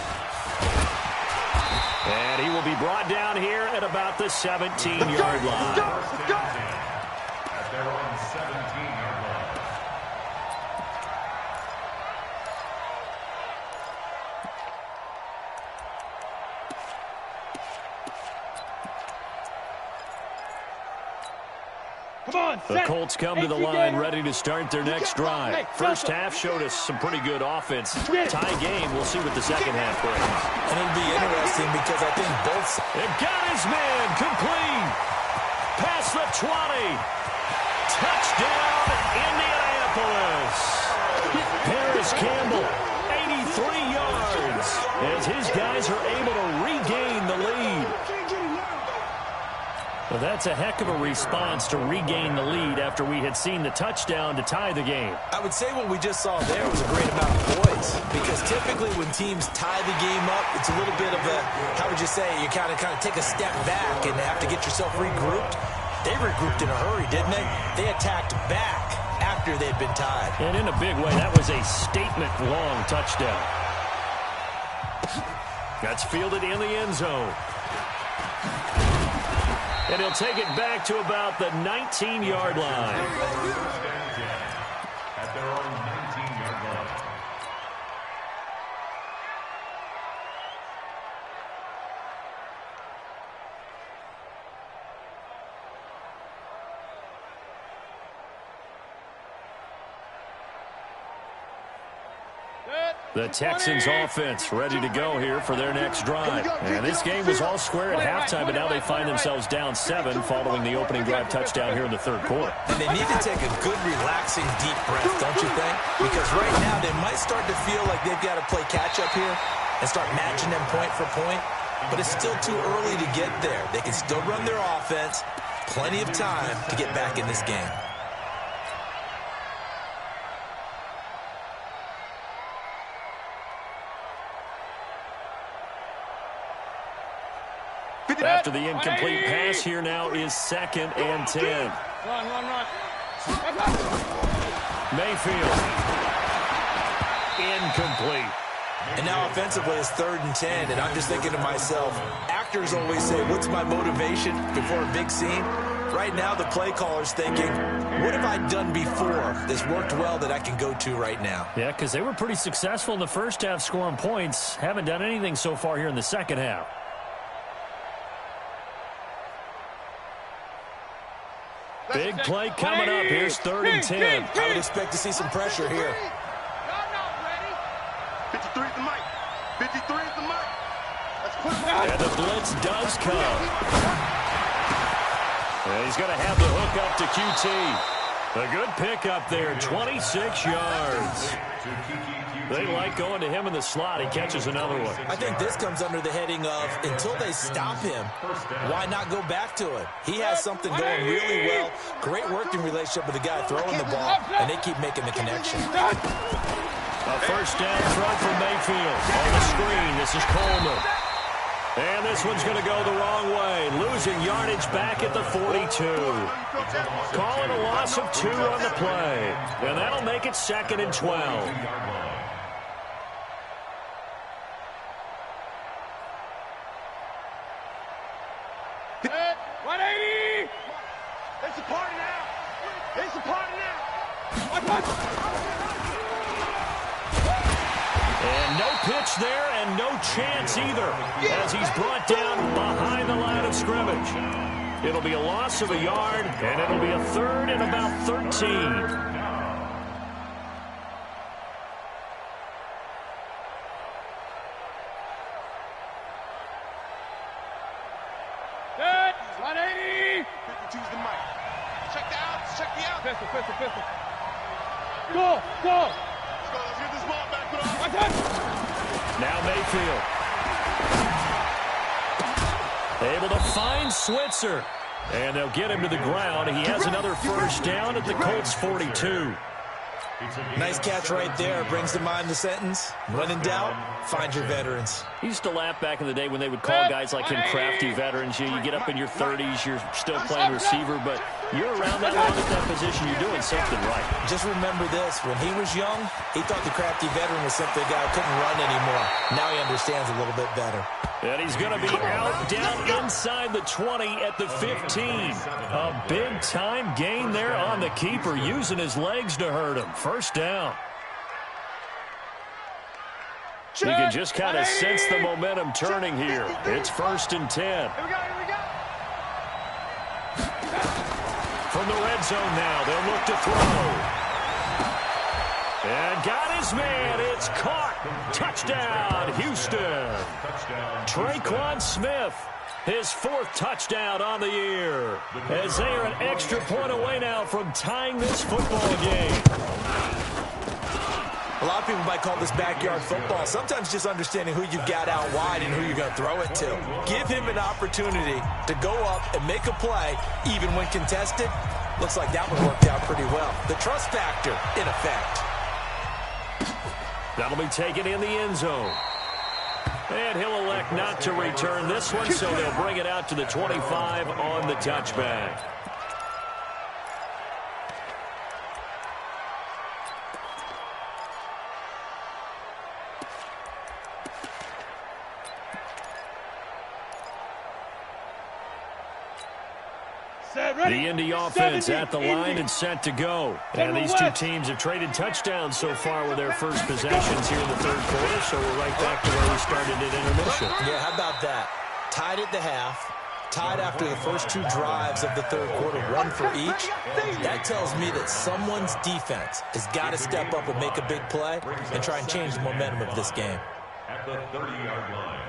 And he will be brought down here at about the 17-yard line. At their own 17-yard line. The Colts come to the line ready to start their next drive. First half showed us some pretty good offense. Tie game. We'll see what the second half brings. And it'll be interesting because I think both... It got his man complete. Past the 20. Touchdown, Indianapolis. Paris Campbell, 83 yards, as his guys are able to regain the lead. Well, that's a heck of a response to regain the lead after we had seen the touchdown to tie the game. I would say what we just saw there was a great amount of poise, because typically when teams tie the game up, it's a little bit of a, how would you say, you kind of take a step back and have to get yourself regrouped. They regrouped in a hurry, didn't they? They attacked back after they'd been tied. And in a big way, that was a statement-long touchdown. That's fielded in the end zone. And he'll take it back to about the 19-yard line. At their own 19-yard line. The Texans offense ready to go here for their next drive. And this game was all square at halftime, but now they find themselves down 7 following the opening drive touchdown here in the third quarter. And they need to take a good, relaxing, deep breath, don't you think? Because right now they might start to feel like they've got to play catch-up here and start matching them point for point. But it's still too early to get there. They can still run their offense. Plenty of time to get back in this game. After the incomplete pass, here now is 2nd and 10. Run. Mayfield. Incomplete. And now offensively it's 3rd and 10, and I'm just thinking to myself, actors always say, what's my motivation before a big scene? Right now the play caller's thinking, what have I done before that's worked well that I can go to right now? Yeah, because they were pretty successful in the first half scoring points. Haven't done anything so far here in the second half. Big play coming up. Here's 3rd and 10. I would expect to see some pressure here. 53 is the mic. 53 is the mic. Let's put him And the blitz does come. And he's going to have the hook up to QT. A good pickup there, 26 yards. They like going to him in the slot. He catches another one. I think this comes under the heading of, until they stop him, why not go back to it? He has something going really well. Great working relationship with the guy throwing the ball, and they keep making the connection. A first down throw for Mayfield. On the screen, this is Coleman. And this one's going to go the wrong way. Losing yardage back at the 42. Calling a loss of 2 on the play. And that'll make it 2nd and 12. 180! It's a party now! It's a party now! And no pitch there and no chance either as he's brought down behind the line of scrimmage. It'll be a loss of a yard, and it'll be a 3rd and about 13. Good! 180! 52's the mic. Check the outs, check the outs. Pistol. Go! Let's go, let's get this ball back. Put on. Now Mayfield. Able to find Switzer. And they'll get him to the ground. He has another first down at the Colts 42. Nice catch right there. Brings to mind the sentence, when in doubt, find your veterans. He used to laugh back in the day when they would call guys like him crafty veterans. You get up in your 30s, you're still playing receiver, but you're around that long at that position, you're doing something right. Just remember this, when he was young, he thought the crafty veteran was simply a guy who couldn't run anymore. Now he understands a little bit better. And he's going to be out down inside the 20 at the 15. A big-time gain there on the keeper, using his legs to hurt him. First down. You can just kind of sense the momentum turning here. It's 1st and 10. Here we go. From the red zone now, they'll look to throw. And got his man. It's caught. Touchdown, Houston. Traquan Smith, his 4th touchdown on the year. As they are an extra point away now from tying this football game. A lot of people might call this backyard football. Sometimes just understanding who you've got out wide and who you're going to throw it to. Give him an opportunity to go up and make a play, even when contested. Looks like that one worked out pretty well. The trust factor, in effect. That'll be taken in the end zone. And he'll elect not to return this one, so they'll bring it out to the 25 on the touchback. The Indy offense at the line and set to go. And these two teams have traded touchdowns so far with their first possessions here in the 3rd quarter, so we're right back to where we started at intermission. Yeah, how about that? Tied at the half, tied after the first 2 drives of the 3rd quarter, 1 for each. That tells me that someone's defense has got to step up and make a big play and try and change the momentum of this game. At the 30-yard line.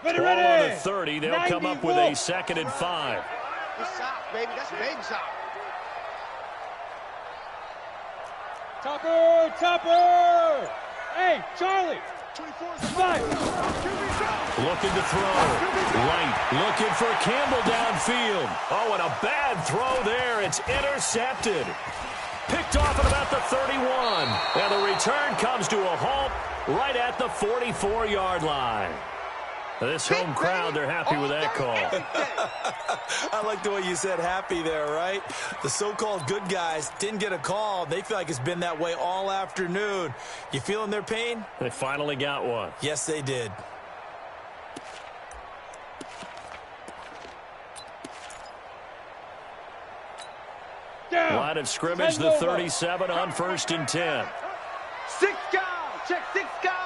Ball on the 30. They'll come up with a 2nd and 5. Good shot, baby. That's a baby shot. Topper! Hey, Charlie! 5. Looking to throw. Right. Looking for Campbell downfield. Oh, and a bad throw there. It's intercepted. Picked off at about the 31. And the return comes to a halt right at the 44-yard line. This home crowd, they're happy with that call. I like the way you said happy there, right? The so-called good guys didn't get a call. They feel like it's been that way all afternoon. You feeling their pain? They finally got one. Yes, they did. Line of scrimmage, the 37 on 1st and 10. 6 guys. Check 6 guys.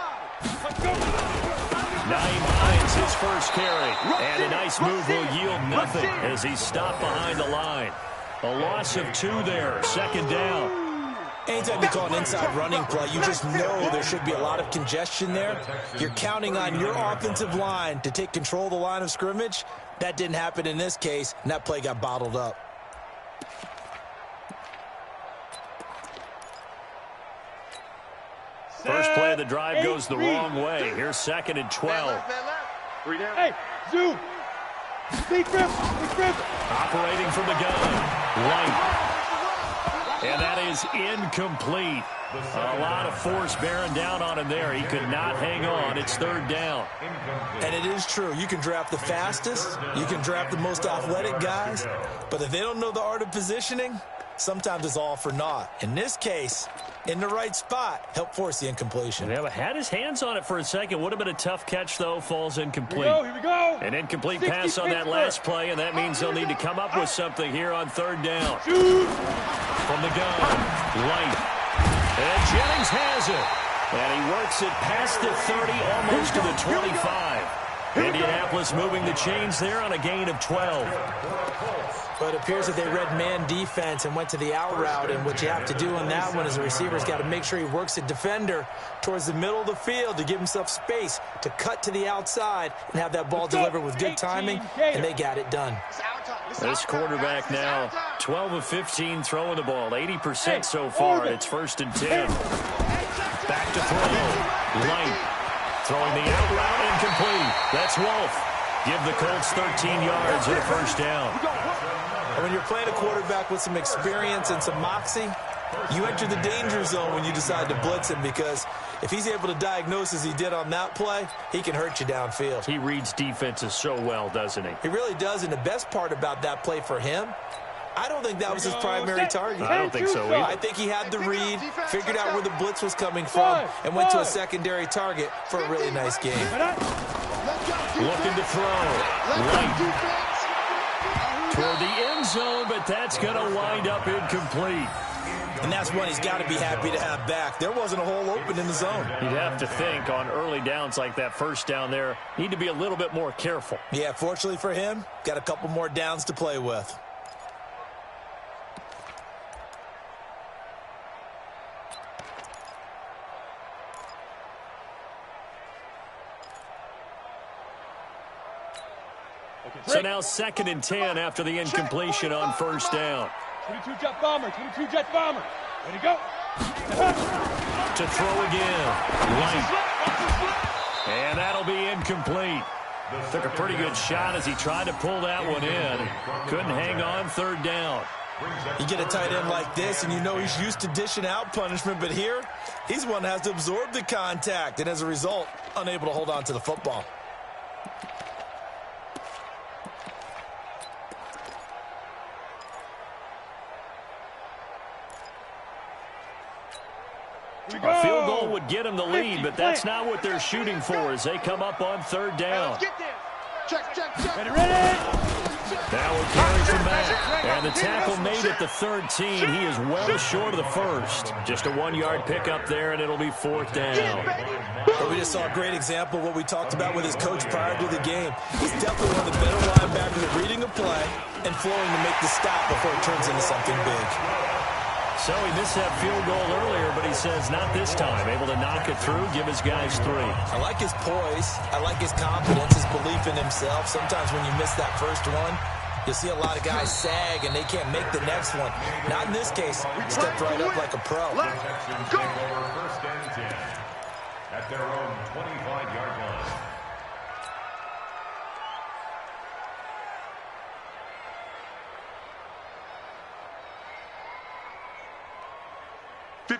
9-9's his first carry. And a nice move will yield nothing as he's stopped behind the line. A loss of 2 there. 2nd down. Anytime you call an inside running play, you just know there should be a lot of congestion there. You're counting on your offensive line to take control of the line of scrimmage. That didn't happen in this case, and that play got bottled up. First play of the drive goes the wrong way. Here's 2nd and 12. Hey, zoom. Big grip. Operating from the gun. White. And that is incomplete. A lot of force bearing down on him there. He could not hang on. It's 3rd down. And it is true. You can draft the fastest. You can draft the most athletic guys. But if they don't know the art of positioning, sometimes it's all for naught. In this case, in the right spot, help force the incompletion. Yeah, but had his hands on it for a second. Would have been a tough catch, though. Falls incomplete. Here we go. An incomplete pass on that last play, and that means they'll need to come up with something here on 3rd down. From the gun, Light. And Jennings has it. And he works it past the 30, almost to the 25. Indianapolis moving the chains there on a gain of 12. But it appears that they read man defense and went to the out route, and what you have to do on that one is the receiver's got to make sure he works the defender towards the middle of the field to give himself space to cut to the outside and have that ball delivered with good timing, and they got it done. This quarterback now 12 of 15 throwing the ball, 80% so far. It's 1st and 10. Back to throw. Light throwing the out route, incomplete. That's Wolf. Give the Colts 13 yards and a 1st down. And when you're playing a quarterback with some experience and some moxie, you enter the danger zone when you decide to blitz him, because if he's able to diagnose as he did on that play, he can hurt you downfield. He reads defenses so well, doesn't he? He really does, and the best part about that play for him, I don't think that was his primary target. I don't think so either. I think he had the read, figured out where the blitz was coming from, and went to a secondary target for a really nice game. Looking to throw. Light toward the end zone, but that's going to wind up incomplete. And that's one he's got to be happy to have back. There wasn't a hole open in the zone. You'd have to think on early downs like that 1st down there, need to be a little bit more careful. Yeah, fortunately for him, got a couple more downs to play with. So now 2nd and 10 after the incompletion on 1st down. 22 Jet Bomber, 22 Jet Bomber. Ready to go. To throw again. Light. And that'll be incomplete. Took a pretty good shot as he tried to pull that one in. Couldn't hang on 3rd down. You get a tight end like this, and you know he's used to dishing out punishment, but here, he's one that has to absorb the contact, and as a result, unable to hold on to the football. A field goal would get him the lead, but that's not what they're shooting for as they come up on 3rd down. Ready. That one carries him back. And the tackle made at the 13. He is well short of the 1st. Just a 1-yard pickup there, and it'll be 4th down. But we just saw a great example of what we talked about with his coach prior to the game. He's definitely one of the better linebackers at reading a play and flowing to make the stop before it turns into something big. So he missed that field goal earlier, but he says not this time. Able to knock it through, give his guys 3. I like his poise. I like his confidence, his belief in himself. Sometimes when you miss that first one, you'll see a lot of guys sag and they can't make the next one. Not in this case. Stepped right up like a pro. Go. First and 10 at their own 25-yard line.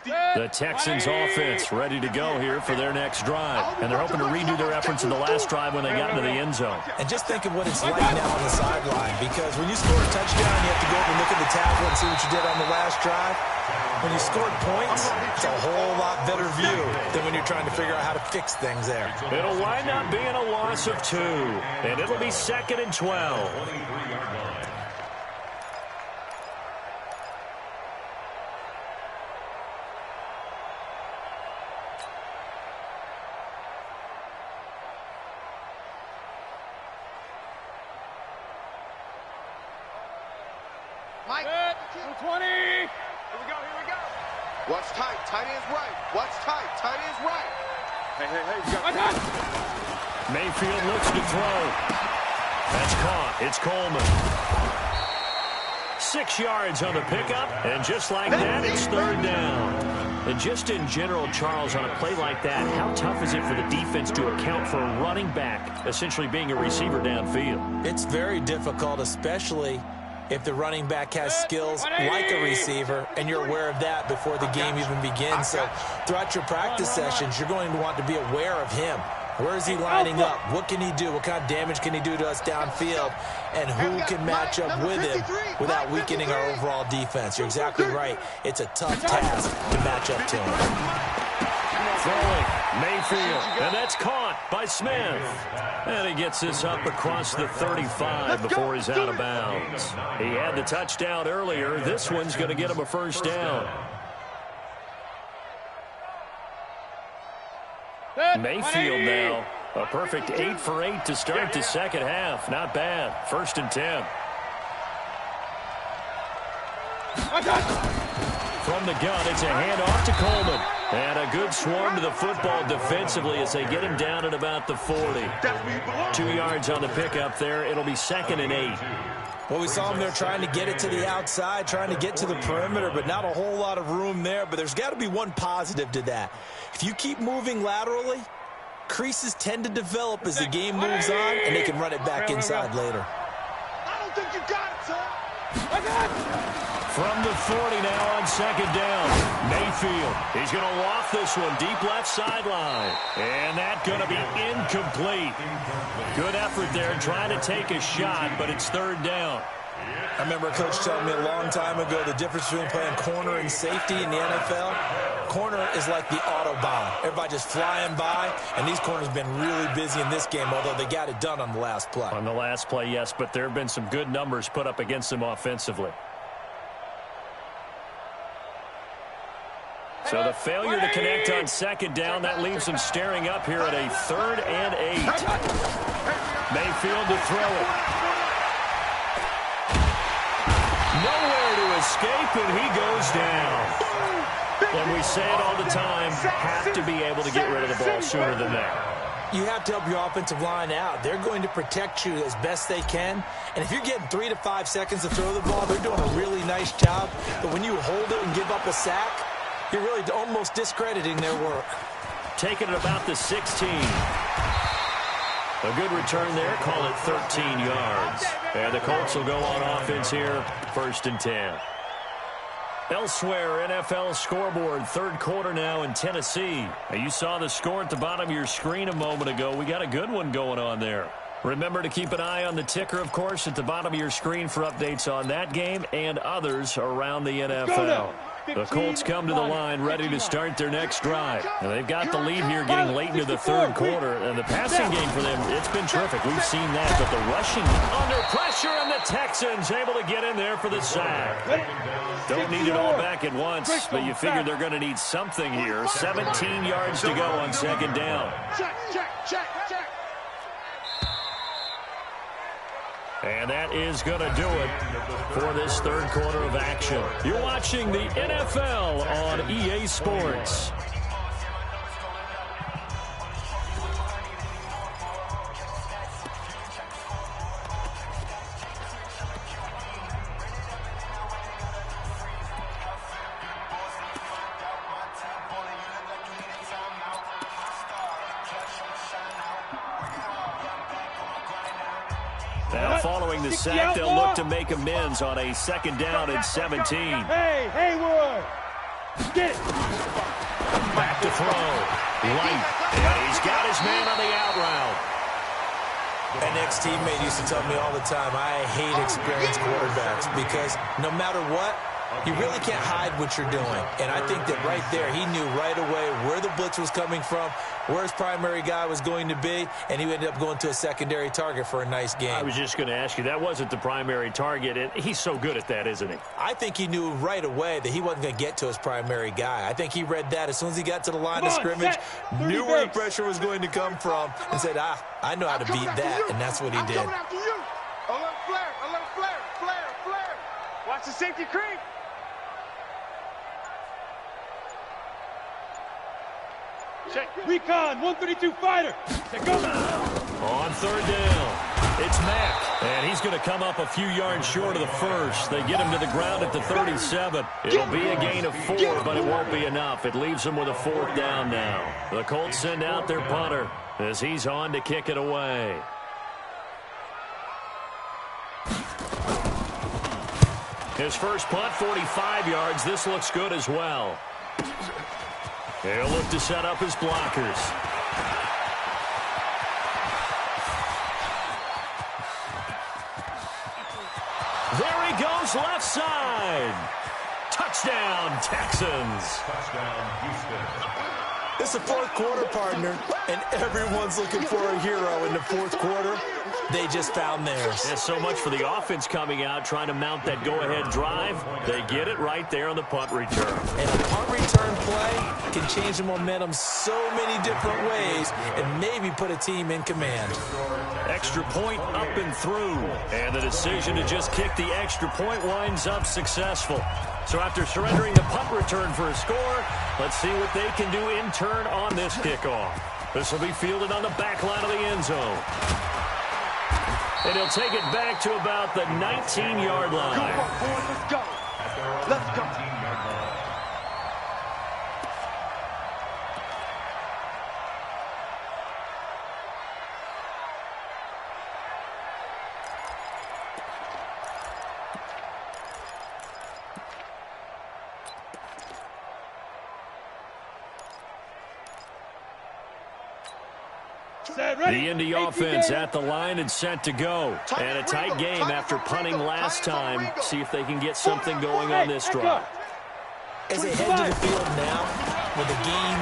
The Texans offense ready to go here for their next drive. And they're hoping to redo their efforts in the last drive when they got into the end zone. And just think of what it's like now on the sideline, because when you score a touchdown, you have to go over and look at the tablet and see what you did on the last drive. When you scored points, it's a whole lot better view than when you're trying to figure out how to fix things there. It'll wind up being a loss of 2, and it'll be 2nd and 12. Mike, 20. Here we go. Watch tight, tight end's right. Watch tight, tight end's right. Hey, you got it. Mayfield looks to throw. That's caught. It's Coleman. 6 yards on the pickup, and just like that, it's 3rd down. And just in general, Charles, on a play like that, how tough is it for the defense to account for a running back essentially being a receiver downfield? It's very difficult, especially if the running back has skills like a receiver, and you're aware of that before the game even begins. So throughout your practice sessions, you're going to want to be aware of him. Where is he lining up? What can he do? What kind of damage can he do to us downfield? And who can match up with him without weakening our overall defense? You're exactly right. It's a tough task to match up to him. Throwing, Mayfield, and that's caught by Smith. And he gets this up across the 35 before he's out of bounds. He had the touchdown earlier. This one's going to get him a 1st down. Mayfield now A perfect 8 for 8 to start the second half. Not bad. 1st and 10. From the gun, it's a handoff to Coleman. And a good swarm to the football defensively as they get him down at about the 40. 2 yards on the pickup there. It'll be 2nd and 8. Well, we saw him there trying to get it to the outside, trying to get to the perimeter, but not a whole lot of room there. But there's got to be one positive to that. If you keep moving laterally, creases tend to develop as the game moves on, and they can run it back inside later. I don't think you got it, son. I got it. From the 40 now on 2nd down. Mayfield. He's going to loft this one deep left sideline. And that's going to be incomplete. Good effort there trying to take a shot, but it's 3rd down. I remember a coach telling me a long time ago the difference between playing corner and safety in the NFL. Corner is like the Autobahn. Everybody just flying by, and these corners have been really busy in this game, although they got it done on the last play. On the last play, yes, but there have been some good numbers put up against them offensively. So the failure to connect on 2nd down, that leaves them staring up here at a 3rd and 8. Mayfield to throw it. Nowhere to escape, and he goes down. And we say it all the time, have to be able to get rid of the ball sooner than that. You have to help your offensive line out. They're going to protect you as best they can. And if you're getting 3 to 5 seconds to throw the ball, they're doing a really nice job. But when you hold it and give up a sack, you're really almost discrediting their work. Taking it about the 16. A good return there. Call it 13 yards. And the Colts will go on offense here. 1st and 10. Elsewhere, NFL scoreboard. 3rd quarter now in Tennessee. Now, you saw the score at the bottom of your screen a moment ago. We got a good one going on there. Remember to keep an eye on the ticker, of course, at the bottom of your screen for updates on that game and others around the NFL. The Colts come to the line ready to start their next drive. And they've got the lead here getting late into the 3rd quarter. And the passing game for them, it's been terrific. We've seen that. But the rushing under pressure, and the Texans able to get in there for the sack. Don't need it all back at once, but you figure they're going to need something here. 17 yards to go on 2nd down. Check. And that is going to do it for this 3rd quarter of action. You're watching the NFL on EA Sports. Now, following the sack, they'll look to make amends on a 2nd down and 17. Hey, Haywood! Get it! Back to throw. Light. And he's got his man on the out route. An ex-teammate used to tell me all the time, I hate experienced quarterbacks because no matter what, you really can't hide what you're doing. And I think that right there, he knew right away where the blitz was coming from, where his primary guy was going to be, and he ended up going to a secondary target for a nice game. I was just going to ask you, that wasn't the primary target, and he's so good at that, isn't he? I think he knew right away that he wasn't going to get to his primary guy. I think he read that as soon as he got to the line of scrimmage, knew where the pressure was going to come from, and said, I know how to beat that, and that's what he did. A little flare. Watch the safety creep. Check. Recon, 132 fighter. Go. On 3rd down, it's Mack, and he's going to come up a few yards short of the first. They get him to the ground at the 37. It'll be a gain of 4, but it won't be enough. It leaves them with a 4th down now. The Colts send out their punter as he's on to kick it away. His first punt, 45 yards. This looks good as well. He'll look to set up his blockers. There he goes, left side. Touchdown, Texans. Touchdown, Houston. It's the fourth quarter, partner, and everyone's looking for a hero in the fourth quarter. They just found theirs. And so much for the offense coming out, trying to mount that go-ahead drive. They get it right there on the punt return. And a punt return play can change the momentum so many different ways and maybe put a team in command. Extra point up and through. And the decision to just kick the extra point winds up successful. So after surrendering the punt return for a score, let's see what they can do in turn on this kickoff. This will be fielded on the back line of the end zone. And he'll take it back to about the 19-yard line. Come on, boys, let's go. Let's go. The Indy offense at the line and set to go. And a tight game after punting last time. See if they can get something going on this drive. As they head to the field now, with the game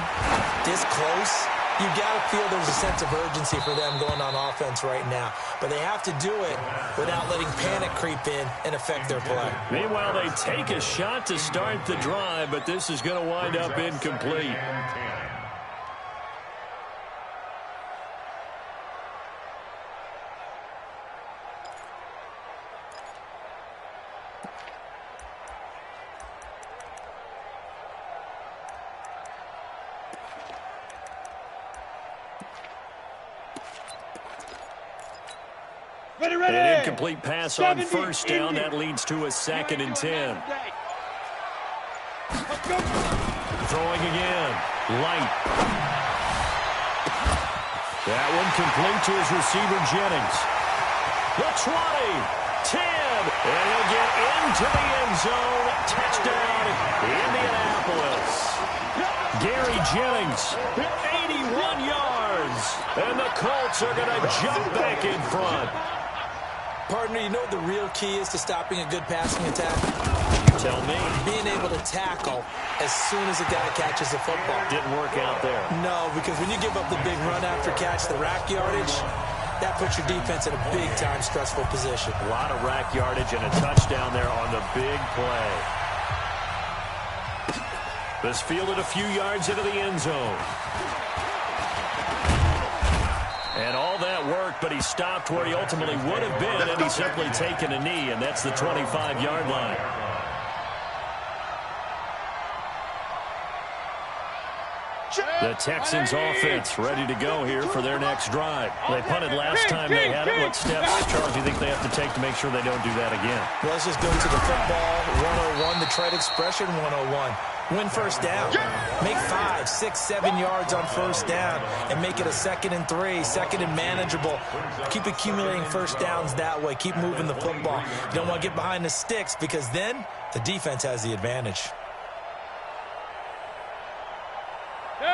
this close, you've got to feel there's a sense of urgency for them going on offense right now. But they have to do it without letting panic creep in and affect their play. Meanwhile, they take a shot to start the drive, but this is going to wind up incomplete. An incomplete pass on first down. That leads to a 2nd and 10. Throwing again. Light. That one complete to his receiver, Jennings. The 20, 10, and he'll get into the end zone. Touchdown, Indianapolis. Gary Jennings, 81 yards. And the Colts are going to jump back in front. Partner, you know what the real key is to stopping a good passing attack? You tell me. Being able to tackle as soon as a guy catches the football. Didn't work out there. No, because when you give up the big run after catch, the rack yardage, that puts your defense in a big-time stressful position. A lot of rack yardage and a touchdown there on the big play. This fielded a few yards into the end zone. And all that worked, but he stopped where he ultimately would have been, and he's simply taken a knee, and that's the 25-yard line. The Texans offense ready to go here for their next drive. They punted last time they had it. What steps, Charles, do you think they have to take to make sure they don't do that again? Well, let's just go to the football 101, the trade expression 101. Win first down. Make 5, 6, 7 yards on first down and make it a 2nd and 3, 2nd and manageable. Keep accumulating first downs that way. Keep moving the football. You don't want to get behind the sticks because then the defense has the advantage.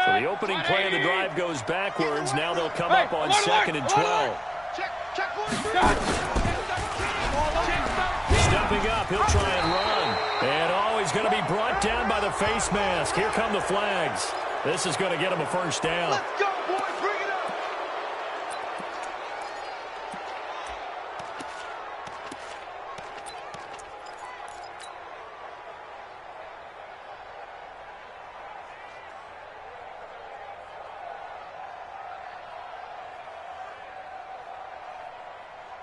So the opening play of the drive goes backwards. Now they'll come up on 2nd and 12. Stepping up, he'll try and run. And he's going to be brought down by the face mask. Here come the flags. This is going to get him a first down. Let's go, boys. Bring it up.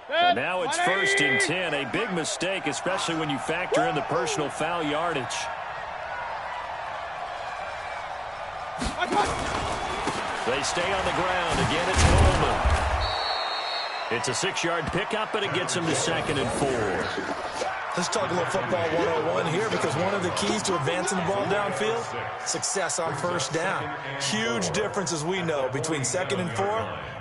And now it's 1st and 10. A big mistake, especially when you factor in the personal foul yardage. They stay on the ground. Again, it's Coleman. It's a 6-yard pickup, and it gets him to 2nd and 4. Let's talk a little football 101 here, because one of the keys to advancing the ball downfield, success on first down. Huge difference, as we know, between 2nd and 4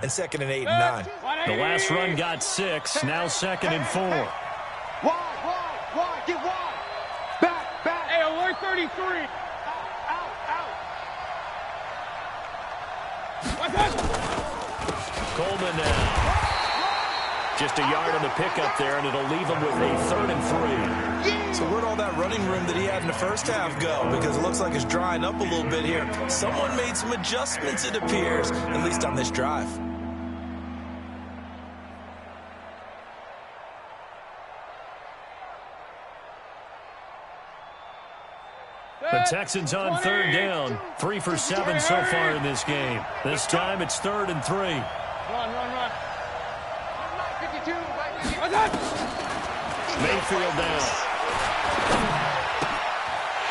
and 2nd and 8 and 9. The last run got 6, now 2nd and 4. Wide, get wide. Back. Hey, alert 33. Coleman now. Just a yard on the pickup there, and it'll leave him with a 3rd and 3. So where'd all that running room that he had in the first half go? Because it looks like it's drying up a little bit here. Someone made some adjustments, it appears, at least on this drive. The Texans on 3rd down. 3 for 7 so far in this game. This time it's 3rd and 3. Run. Mayfield down.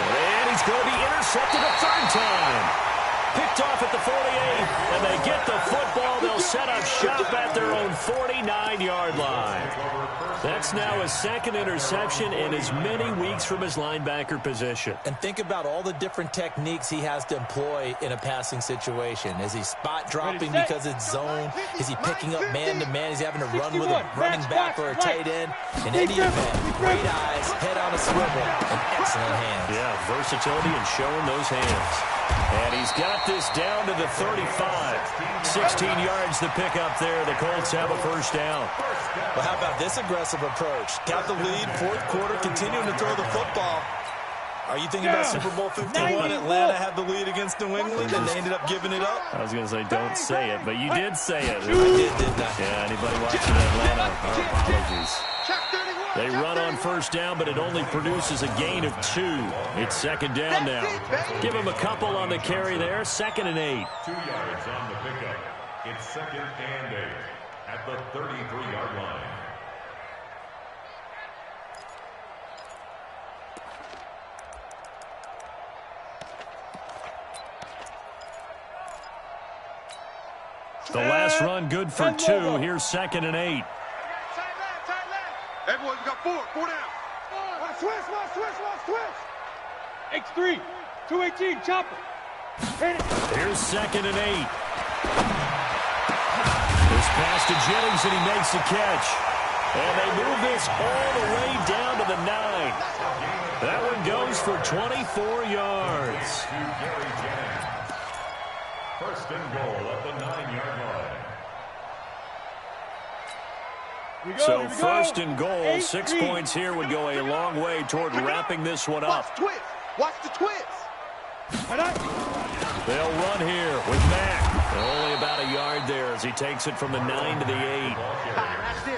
And he's going to be intercepted a 3rd time. Picked off at the 48, and they get the football. They'll set up shop at their own 49-yard line. That's now his 2nd interception in as many weeks from his linebacker position. And think about all the different techniques he has to employ in a passing situation. Is he spot dropping because it's zone? Is he picking up man-to-man? Is he having to run with a running back or a tight end? In any event, great eyes, head on a swivel, and excellent hands. Yeah, versatility and showing those hands. And he's got this down to the 35. 16 yards to pick up there. The Colts have a 1st down. Well, how about this aggressive approach? Got the lead, 4th quarter, continuing to throw the football. Are you thinking about Super Bowl 51? Atlanta had the lead against New England, and they ended up giving it up? I was going to say, don't say it, but you did say it. I did, didn't I? Yeah, anybody watching Atlanta, our apologies. They run on 1st down, but it only produces a gain of 2. It's 2nd down now. Give him a couple on the carry there. 2nd and 8. 2 yards on the pickup. It's 2nd and 8 at the 33-yard line. The last run good for 2. Here's 2nd and 8. Everyone, you got 4 down. Switch. X3, 218, chopper. Here's 2nd and 8. This pass to Jennings, and he makes the catch. And they move this all the way down to the 9. That one goes for 24 yards. 1st and goal at the 9-yard line. So 1st and goal, 6 points here would go a long way toward wrapping this one up. Watch the twist. They'll run here with Mack. Only about a yard there as he takes it from the 9 to the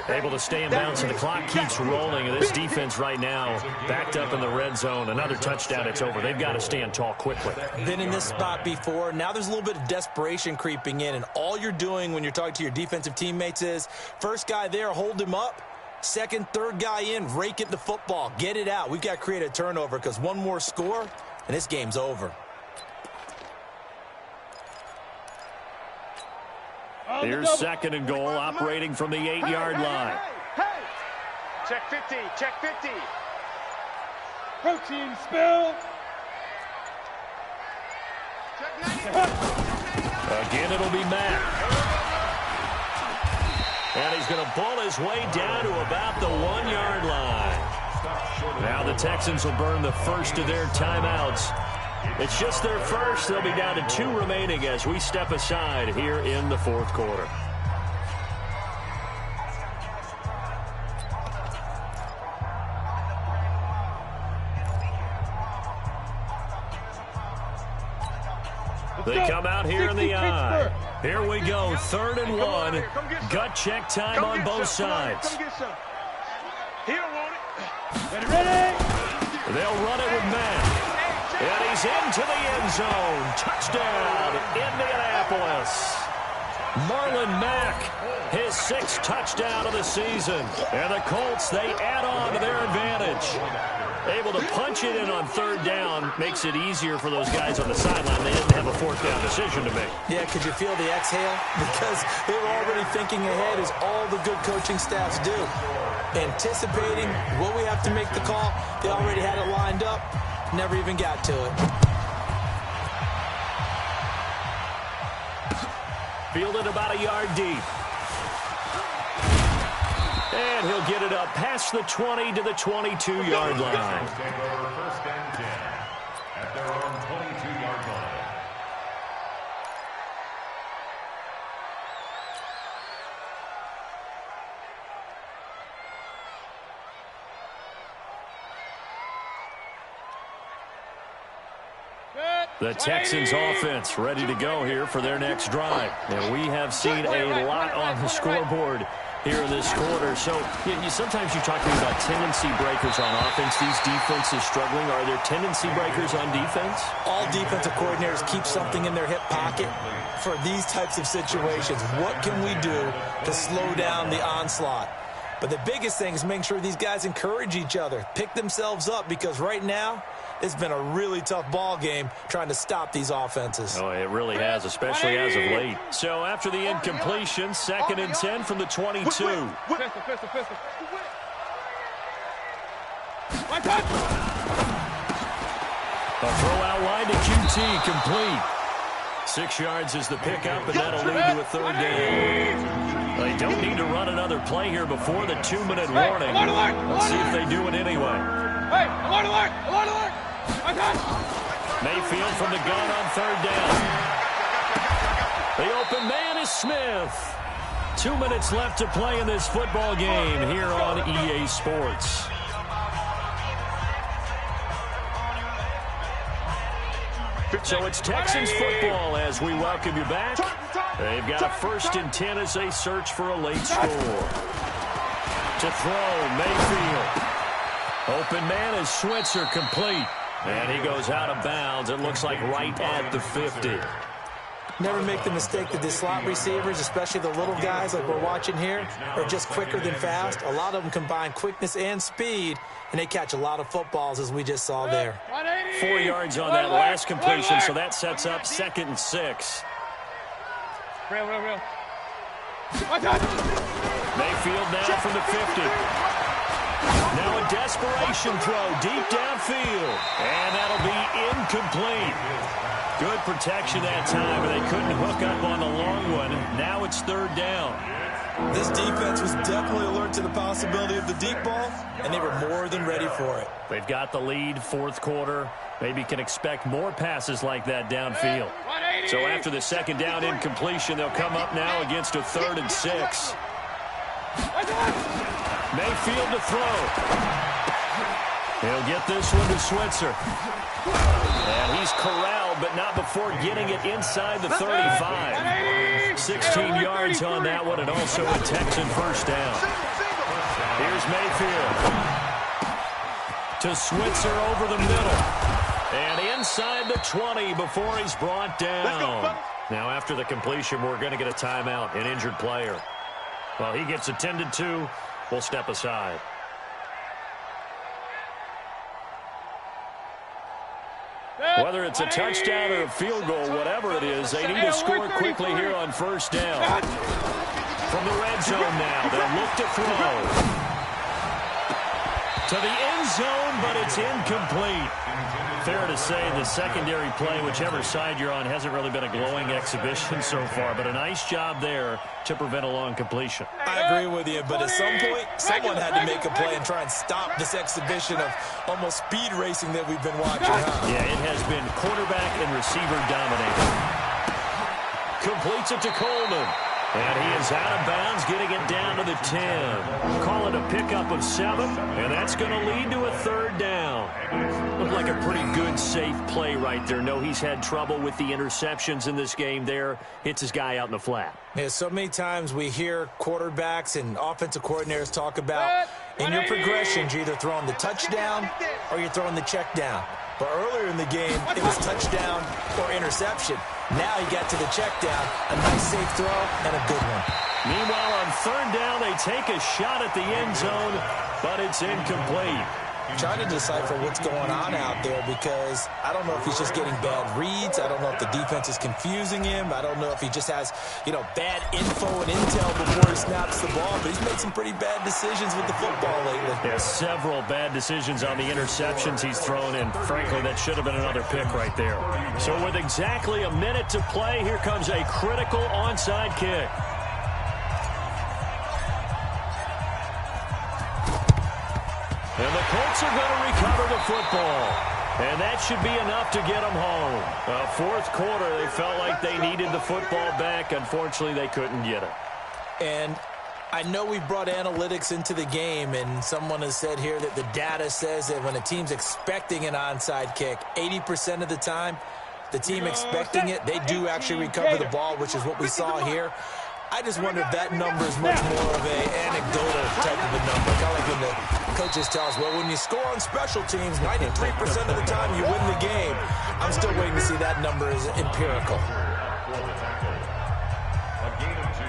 8. Able to stay in bounds, and the clock keeps rolling. And this defense right now backed up in the red zone. Another touchdown, it's over. They've got to stand tall quickly. Been in this spot before. Now there's a little bit of desperation creeping in, and all you're doing when you're talking to your defensive teammates is, first guy there, hold him up. 2nd, 3rd guy in, rake it the football. Get it out. We've got to create a turnover because one more score, and this game's over. Here's 2nd and goal, operating from the 8-yard line. Check 50, check 50. Protein spill. Again, it'll be Mack. And he's going to pull his way down to about the 1-yard line. Now the Texans will burn the first of their timeouts. It's just their first. They'll be down to 2 remaining as we step aside here in the 4th quarter. They come out here in the eye. Here we go, 3rd and 1. Gut check time on both sides. He don't want it. Ready? They'll run it with Mack. And he's into the end zone. Touchdown, Indianapolis. Marlon Mack, his 6th touchdown of the season. And the Colts, they add on to their advantage. Able to punch it in on 3rd down makes it easier for those guys on the sideline. They didn't have a 4th down decision to make. Yeah, could you feel the exhale? Because they were already thinking ahead, as all the good coaching staffs do. Anticipating what we have to make the call. They already had it lined up. Never even got to it. Fielded about a yard deep. And he'll get it up past the 20 to the 22-yard line. Take over 1st and 10 at their own 22-yard line. The Texans offense ready to go here for their next drive. And we have seen a lot on the scoreboard here in this quarter. So sometimes you talk to me about tendency breakers on offense. These defenses struggling. Are there tendency breakers on defense? All defensive coordinators keep something in their hip pocket for these types of situations. What can we do to slow down the onslaught? But the biggest thing is making sure these guys encourage each other, pick themselves up, because right now it's been a really tough ball game trying to stop these offenses. Oh, it really has, especially as of late. So after the incompletion, 2nd and 10 from the 22. Pistol. A throw out wide to QT, complete. 6 yards is the pickup, and that'll lead to a 3rd down. They don't need to run another play here before the 2-minute warning. Let's see if they do it anyway. Hey, alert! Mayfield from the gun on 3rd down. The open man is Smith. 2 minutes left to play in this football game here on EA Sports. So it's Texans football as we welcome you back. They've got a 1st and 10 as they search for a late score. To throw, Mayfield. Open man is Switzer, complete. And he goes out of bounds. It looks like right at the 50. Never make the mistake that the slot receivers, especially the little guys like we're watching here, are just quicker than fast. A lot of them combine quickness and speed, and they catch a lot of footballs, as we just saw there. 4 yards on that last completion, so that sets up 2nd and 6. Real. Mayfield now from the 50. Now a desperation throw deep downfield, and that'll be incomplete. Good protection that time, but they couldn't hook up on the long one. Now it's 3rd down. This defense was definitely alert to the possibility of the deep ball, and they were more than ready for it. They've got the lead, 4th quarter. Maybe can expect more passes like that downfield. So after the 2nd down incompletion, they'll come up now against a 3rd and 6. Mayfield to throw. He'll get this one to Switzer. And he's corralled, but not before getting it inside the 35. 16 yards on that one, and also a Texan 1st down. Here's Mayfield. To Switzer over the middle. And inside the 20 before he's brought down. Now after the completion, we're going to get a timeout, an injured player. Well, he gets attended to. We'll step aside. Whether it's a touchdown or a field goal, whatever it is, they need to score quickly here on 1st down. From the red zone now, they'll look to throw. To the end zone, but it's incomplete. Fair to say the secondary play, whichever side you're on, hasn't really been a glowing exhibition so far, but a nice job there to prevent a long completion. I agree with you, but at some point, someone had to make a play and try and stop this exhibition of almost speed racing that we've been watching, huh? Yeah, it has been quarterback and receiver dominated. Completes it to Coleman. And he is out of bounds, getting it down to the 10. Call it a pickup of 7, and that's going to lead to a 3rd down. Looked like a pretty good, safe play right there. No, he's had trouble with the interceptions in this game there. Hits his guy out in the flat. Yeah, so many times we hear quarterbacks and offensive coordinators talk about in your progressions, you're either throwing the touchdown or you're throwing the check down. But earlier in the game, it was touchdown or interception. Now he got to the check down, a nice safe throw, and a good one. Meanwhile, on 3rd down, they take a shot at the end zone, but it's incomplete. Trying to decipher what's going on out there, because I don't know if he's just getting bad reads. I don't know if the defense is confusing him. I don't know if he just has, bad info and intel before he snaps the ball. But he's made some pretty bad decisions with the football lately. Yeah, several bad decisions on the interceptions he's thrown, and frankly, that should have been another pick right there. So with exactly a minute to play, here comes a critical onside kick. And the Colts are going to recover the football. And that should be enough to get them home. 4th quarter, they felt like they needed the football back. Unfortunately, they couldn't get it. And I know we've brought analytics into the game, and someone has said here that the data says that when a team's expecting an onside kick, 80% of the time, the team expecting it, they do actually recover the ball, which is what we saw here. I just wonder if that number is much more of an anecdotal type of a number. Kind of like when the coaches tell us, well, when you score on special teams, 93% of the time you win the game. I'm still waiting to see that number as empirical. A gain of 2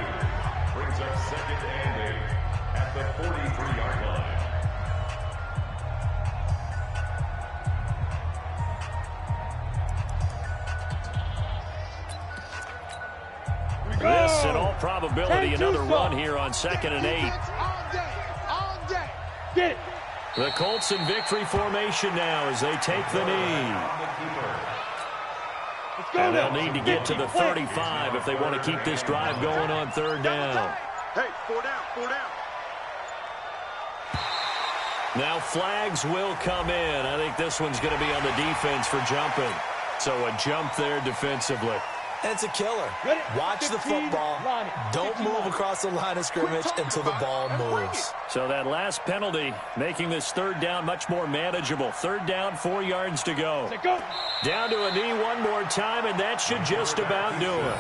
brings up 2nd and 8 at the 43-yard line. This, in all probability, another run here on 2nd and 8. On deck. Get it. The Colts in victory formation now as they take the knee. Let's go And now. they'll need to get to the 35 if they want to keep this drive going on 3rd down. Hey, 4 down, 4 down. Now flags will come in. I think this one's going to be on the defense for jumping. So a jump there defensively. And it's a killer. Watch the football. Don't move across the line of scrimmage until the ball moves. So that last penalty making this 3rd down much more manageable. 3rd down, 4 yards to go. Down to a knee one more time, and that should just about do it.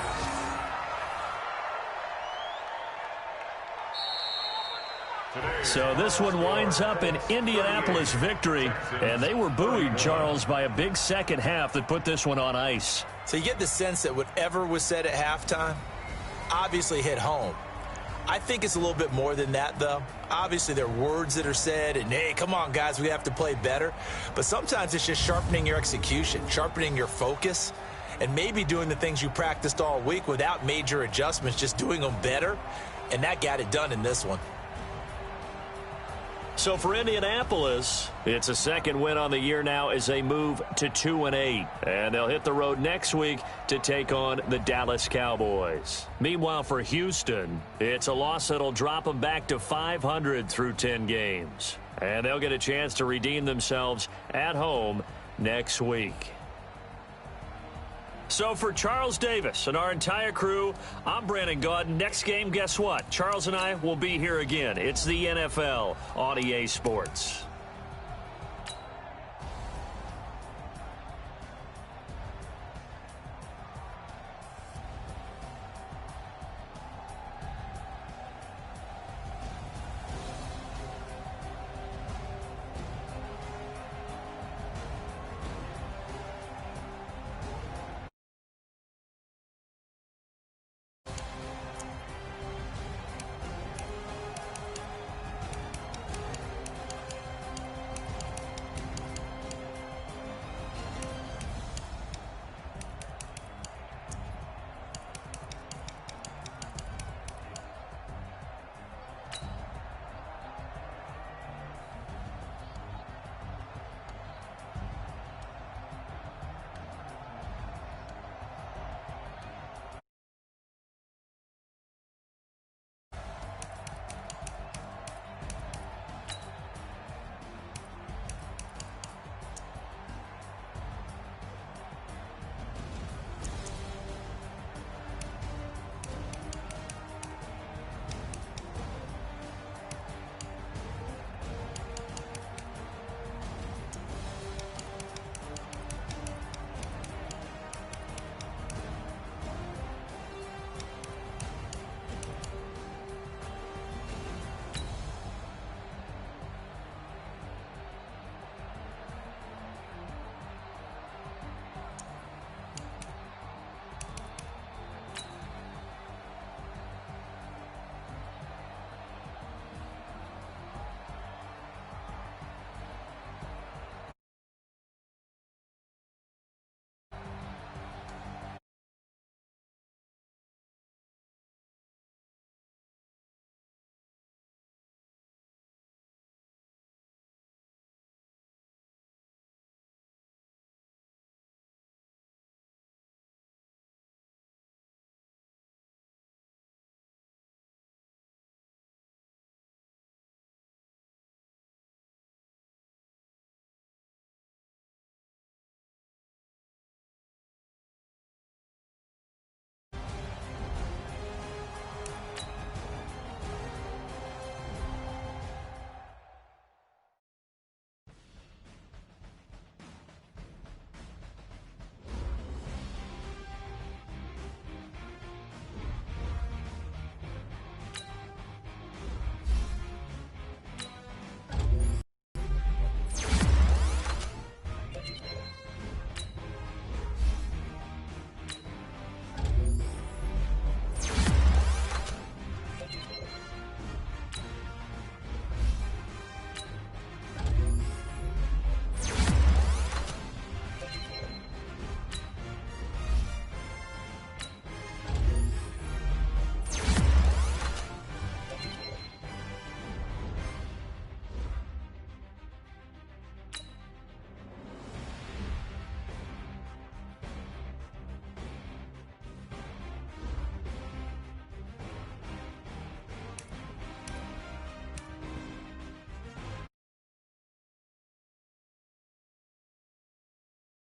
So this one winds up in Indianapolis victory, and they were buoyed, Charles, by a big second half that put this one on ice. So you get the sense that whatever was said at halftime obviously hit home. I think it's a little bit more than that, though. Obviously, there are words that are said, and, hey, come on, guys, we have to play better. But sometimes it's just sharpening your execution, sharpening your focus, and maybe doing the things you practiced all week without major adjustments, just doing them better. And that got it done in this one. So for Indianapolis, it's a 2nd win on the year now as they move to 2-8. And they'll hit the road next week to take on the Dallas Cowboys. Meanwhile, for Houston, it's a loss that'll drop them back to 500 through 10 games. And they'll get a chance to redeem themselves at home next week. So for Charles Davis and our entire crew, I'm Brandon Gaudin. Next game, guess what? Charles and I will be here again. It's the NFL on EA Sports.